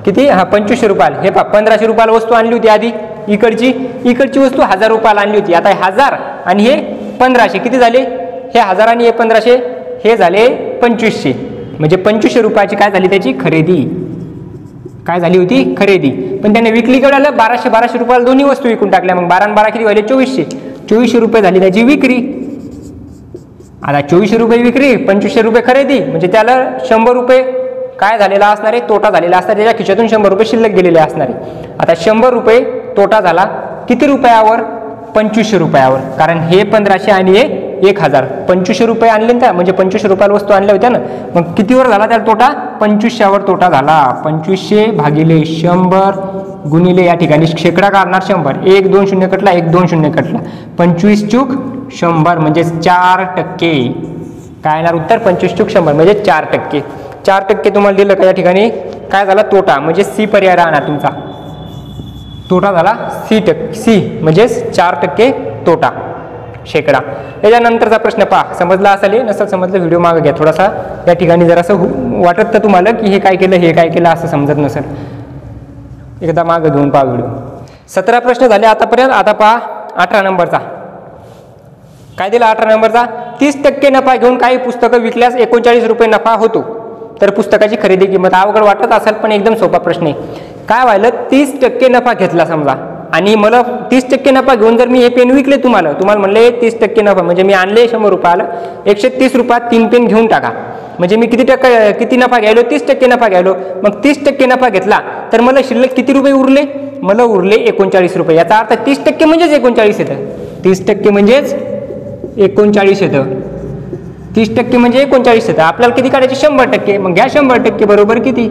[SPEAKER 1] किती, 2500 रुपयाला. हे 1500 रुपयाला वस्तू आणली होती आधी, इकडची वस्तू 1000 रुपयाला आणली होती. आता 1000 आणि हे 1500 किती झाले, हे 1000 आणि हे 1500 हे झाले 2500. म्हणजे 2500 रुपयाची काय झाली, त्याची खरेदी काय झाली होती, खरेदी. पण त्याने विकली केवढ्याला, 1200 रुपयाला दोन्ही वस्तू विकून टाकल्या. मग 12 आणि 12 किती झाले, 2400 रुपये झाली त्याची विक्री. आता 2400 रुपये विक्री, 2500 रुपये खरेदी, म्हणजे त्याला 100 रुपये काय झालेला असणार आहे, तोटा झालेला असणार. त्याच्या खिशातून 100 रुपये शिल्लक गेलेले असणार आहे. आता 100 रुपये तोटा झाला किती रुपयावर, 2500 रुपयावर. कारण हे 1500 आणि हे 1000, 2500 रुपये आणले ना, म्हणजे 2500 रुपयाला वस्तू आणल्या होत्या ना. मग कितीवर झाला त्याला तोटा, 2500वर तोटा झाला. 2500 भागिले 100 गुणिले या ठिकाणी 100 काढणार 100. 1 2 शून्य कटला, 1 2 शून्य कटला. 25 चूक 100 म्हणजे 4%. काय येणार उत्तर, 25 चूक 100 म्हणजे 4%. 4% तुम्हाला दिलं का, या ठिकाणी काय झाला, तोटा. म्हणजे सी पर्याय राहणार तुमचा. तोटा झाला सी म्हणजेच 4% तोटा, 100. याच्यानंतरचा प्रश्न पहा. समजला असेल, नसेल समजलं व्हिडिओ मागे घ्या थोडासा. या ठिकाणी जर असं वाटत तर तुम्हाला की हे काय केलं हे काय केलं असं समजत नसेल, एकदा मागे घेऊन पहा व्हिडिओ. 17 प्रश्न झाले आतापर्यंत. आता पहा 18 नंबरचा. काय दिला 18 नंबरचा, 30% नफा घेऊन काही पुस्तकं विकल्यास 39 रुपये नफा होतो. तर पुस्तकाची खरेदी किंमत. अवघड वाटत असेल पण एकदम सोपा प्रश्न आहे. काय व्हायला, 30% नफा घेतला समजा आणि मला 30% नफा घेऊन जर मी हे पेन विकले, तुम्हाला म्हणले 30% नफा म्हणजे मी आणले 100 रुपयाला, 130 रुपयात 3 पेन घेऊन टाका. म्हणजे मी किती नफा घ्यायलो, 30% नफा घ्यायलो. मग 30% नफा घेतला तर मला शिल्लक किती रुपये उरले, मला उरले 39 रुपये. याचा अर्थ 30% म्हणजेच 39 येतं. 30% म्हणजेच 39 येतं. 30% म्हणजे 39 येतं. आपल्याला किती काढायचे, 100%. मग घ्या 100% बरोबर किती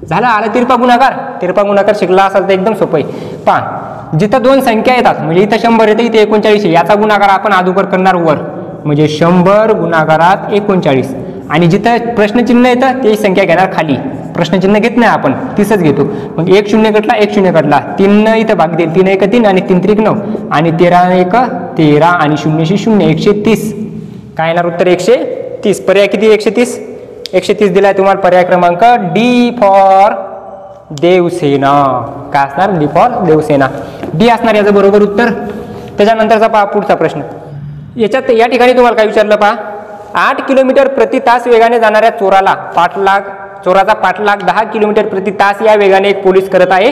[SPEAKER 1] झाला, आला तिरपा गुणाकार. तिरपा गुणाकार शिकला असाल तर एकदम सोपं आहे. पहा, जिथं 2 संख्या येतात म्हणजे इथं 100 येतं, इथे 39 आहे. याचा गुणाकार आपण अगोदर करणार वर, म्हणजे 100 गुणाकारात 39. आणि जिथं प्रश्नचिन्ह येतं ते संख्या घेणार खाली. प्रश्नचिन्ह घेत नाही आपण, 30च घेतो. मग 1 0 कटला, 1 0 कटला, 3 इथं भाग देईल, 3 1 3 आणि 3 3 9 आणि 13 1 13 आणि 0 0 130. काय येणार उत्तर? 130. पर्याय किती? 130. 130 दिलाय तुम्हाला पर्याय क्रमांक डी फॉर देवसेना. काय असणार? डी फॉर देवसेना, डी असणार याचं बरोबर उत्तर. त्याच्यानंतरचा पहा पुढचा प्रश्न. याच्यात या ठिकाणी तुम्हाला काय विचारलं पहा, 8 किलोमीटर प्रति तास वेगाने जाणाऱ्या चोराचा पाठलाग 10 किलोमीटर प्रति तास या वेगाने एक पोलीस करत आहे.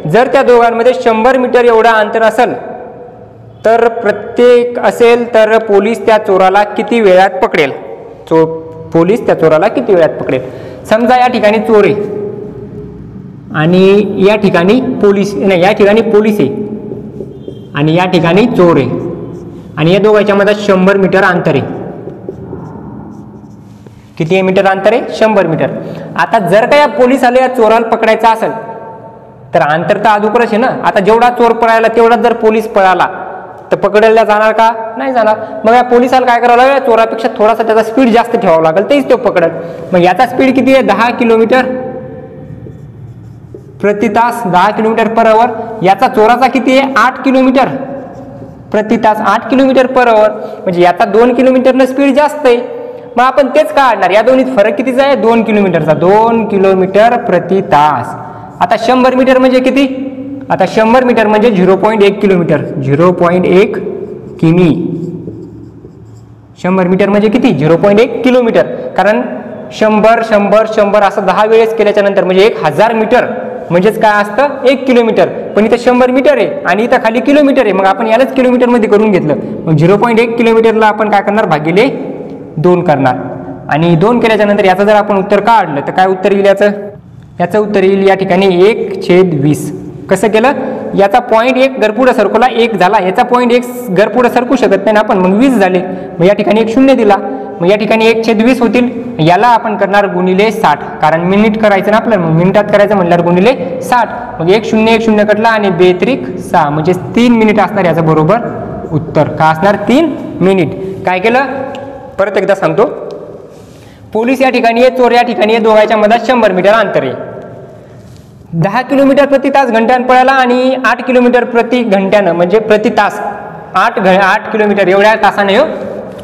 [SPEAKER 1] जर त्या दोघांमध्ये 100 मीटर एवढा अंतर असेल तर पोलीस त्या चोराला किती वेळात पकडेल? पोलीस त्या चोराला किती वेळात पकडेल? समजा या ठिकाणी चोर आहे आणि या ठिकाणी पोलीस नाही, या ठिकाणी पोलीस आहे आणि या ठिकाणी चोर आहे आणि या दोघांच्या मध्ये 100 मीटर अंतर आहे. किती मीटर अंतर आहे? 100 मीटर. आता जर का या पोलिसाला या चोराला पकडायचा असेल तर अंतर तर अगोदरच आहे ना. आता जेवढा चोर पळायला तेवढा जर पोलीस पळाला तर पकडायला जाणार का? नाही जाणार. मग या पोलिसाला काय करावं लागेल? चोरापेक्षा थोडासा त्याचा स्पीड जास्त ठेवावा लागेल, तेच तो पकडल. मग याचा स्पीड किती आहे? 10 किलोमीटर प्रति तास, 10 किलोमीटर पर आवर. याचा चोराचा किती आहे? 8 किलोमीटर प्रति तास, 8 किलोमीटर पर आवर. म्हणजे याचा 2 किलोमीटरनं स्पीड जास्त आहे. मग आपण तेच काढणार. या दोन्हीत फरक कितीचा आहे? 2 किलोमीटरचा. 2 किलोमीटर प्रति तास. आता 100 मीटर म्हणजे किती? आता 100 मीटर म्हणजे 0.1 किलोमीटर, 0.1 किमी. 100 मीटर म्हणजे किती? 0.1 किलोमीटर. कारण 100 100 100 असं 10 वेळेस केल्याच्या नंतर म्हणजे 1000 मीटर म्हणजेच काय असतं? 1 किलोमीटर. पण इथं 100 मीटर आहे आणि इथं खाली किलोमीटर आहे. मग आपण यालाच किलोमीटर मध्ये करून घेतलं. मग 0.1 किलोमीटरला आपण काय करणार? भागिले 2 करणार आणि 2 केल्याच्या नंतर याचं जर आपण उत्तर काढलं तर काय उत्तर येईल? याचं उत्तर येईल या ठिकाणी 1/20. कसं केलं? याचा पॉईंट 1 गरपुढं सरकवला, 1 झाला. याचा पॉईंट 1 गरपुढं सरकू शकत नाही ना आपण, मग 20 झाले. मग या ठिकाणी 1 0 दिला, मग या ठिकाणी 1/20 होतील. याला आपण करणार गुणिले 60, कारण मिनिट करायचं ना आपल्याला, मग मिनिटात करायचं म्हणल्यावर गुणिले 60. मग 1 0 1 0 कटला आणि 2×6 म्हणजे 3 मिनिट असणार याचं बरोबर उत्तर. का असणार? 3 मिनिट. काय केलं? परत एकदा सांगतो. पोलीस या ठिकाणी आहे, चोर या ठिकाणी आहे, दोघांच्या मध्ये 100 मीटर अंतर आहे. 10 किलोमीटर प्रति तास घंट्यानं पळाला आणि 8 किलोमीटर प्रति घंट्यानं म्हणजे प्रति तास 8 किलोमीटर एवढ्या तासाने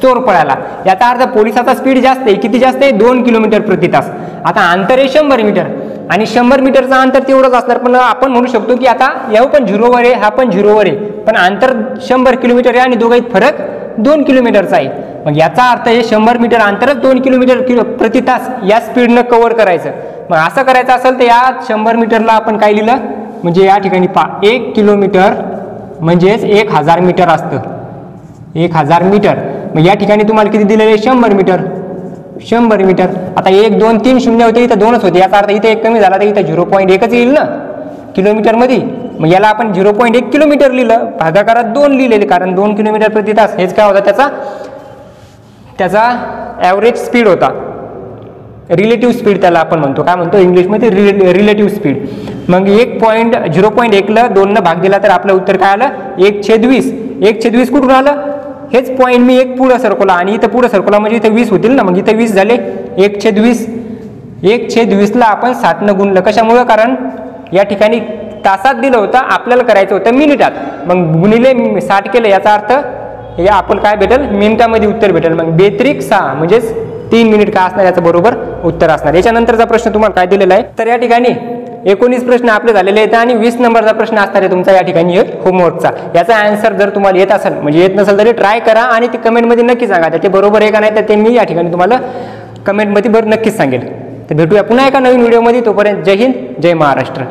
[SPEAKER 1] चोर पळाला. याचा अर्थ पोलिसाचा स्पीड जास्त आहे. किती जास्त आहे? 2 किलोमीटर प्रति तास. आता अंतर आहे 100 मीटर आणि 100 मीटरचं अंतर तेवढंच असणार. पण आपण म्हणू शकतो की आता या पण 0 वर आहे, हा पण 0 वर आहे, पण अंतर 100 किलोमीटर आहे आणि दोघांत फरक 2 किलोमीटरचा आहे. मग याचा अर्थ हे 100 मीटर अंतरच 2 किलोमीटर प्रति तास या स्पीडनं कव्हर करायचं. मग असं करायचं असेल तर या 100 मीटरला आपण काय लिहिलं? म्हणजे या ठिकाणी 1 किलोमीटर म्हणजेच 1000 मीटर असतं. 1000 मीटर. मग या ठिकाणी तुम्हाला किती दिलेले? 100 मीटर. 100 मीटर. आता 1 2 3 0 होते, इथं 2च होते. याचा अर्थ इथे 1 कमी झाला तर इथं 0.1च येईल ना किलोमीटर मध्ये. मग याला आपण 0.1 किलोमीटर लिहिलं, भागाकारात 2 लिहिलेले, कारण 2 किलोमीटर प्रति तास हेच काय होता? त्याचा ॲव्हरेज स्पीड होता. रिलेटिव्ह स्पीड त्याला आपण म्हणतो. काय म्हणतो इंग्लिशमध्ये? Relative speed. मग 0.1ला 2 भाग दिला तर आपलं उत्तर काय आलं? 1/20. 1/20 कुठून आलं? हेच पॉईंट मी 1 पुढं सरकवला आणि इथं पुढं सरकवला म्हणजे इथं 20 होतील ना. मग इथं 20 झाले. 1/20. 1/20ला आपण 60 गुणलं. कशामुळं? कारण या ठिकाणी तासात दिलं होतं, आपल्याला करायचं होतं मिनिटात. मग गुणिले 60 केलं, याचा अर्थ या आपण काय भेटेल? मिनिटामध्ये उत्तर भेटेल. मग 2×6 म्हणजेच 3 मिनिट काय असणार? याचं बरोबर उत्तर असणार. याच्यानंतरचा प्रश्न तुम्हाला काय दिलेला आहे? तर या ठिकाणी 19 प्रश्न आपले झालेले आहेत आणि 20 नंबरचा प्रश्न असणार आहे तुमचा या ठिकाणी होमवर्कचा. याचा आन्सर जर तुम्हाला येत असेल, म्हणजे येत नसेल तरी ट्राय करा आणि ते कमेंटमध्ये नक्की सांगा. ते बरोबर आहे का नाही तर ते मी या ठिकाणी तुम्हाला कमेंटमध्ये नक्कीच सांगेल. तर भेटूया पुन्हा एका नवीन व्हिडिओमध्ये. तोपर्यंत जय हिंद, जय महाराष्ट्र.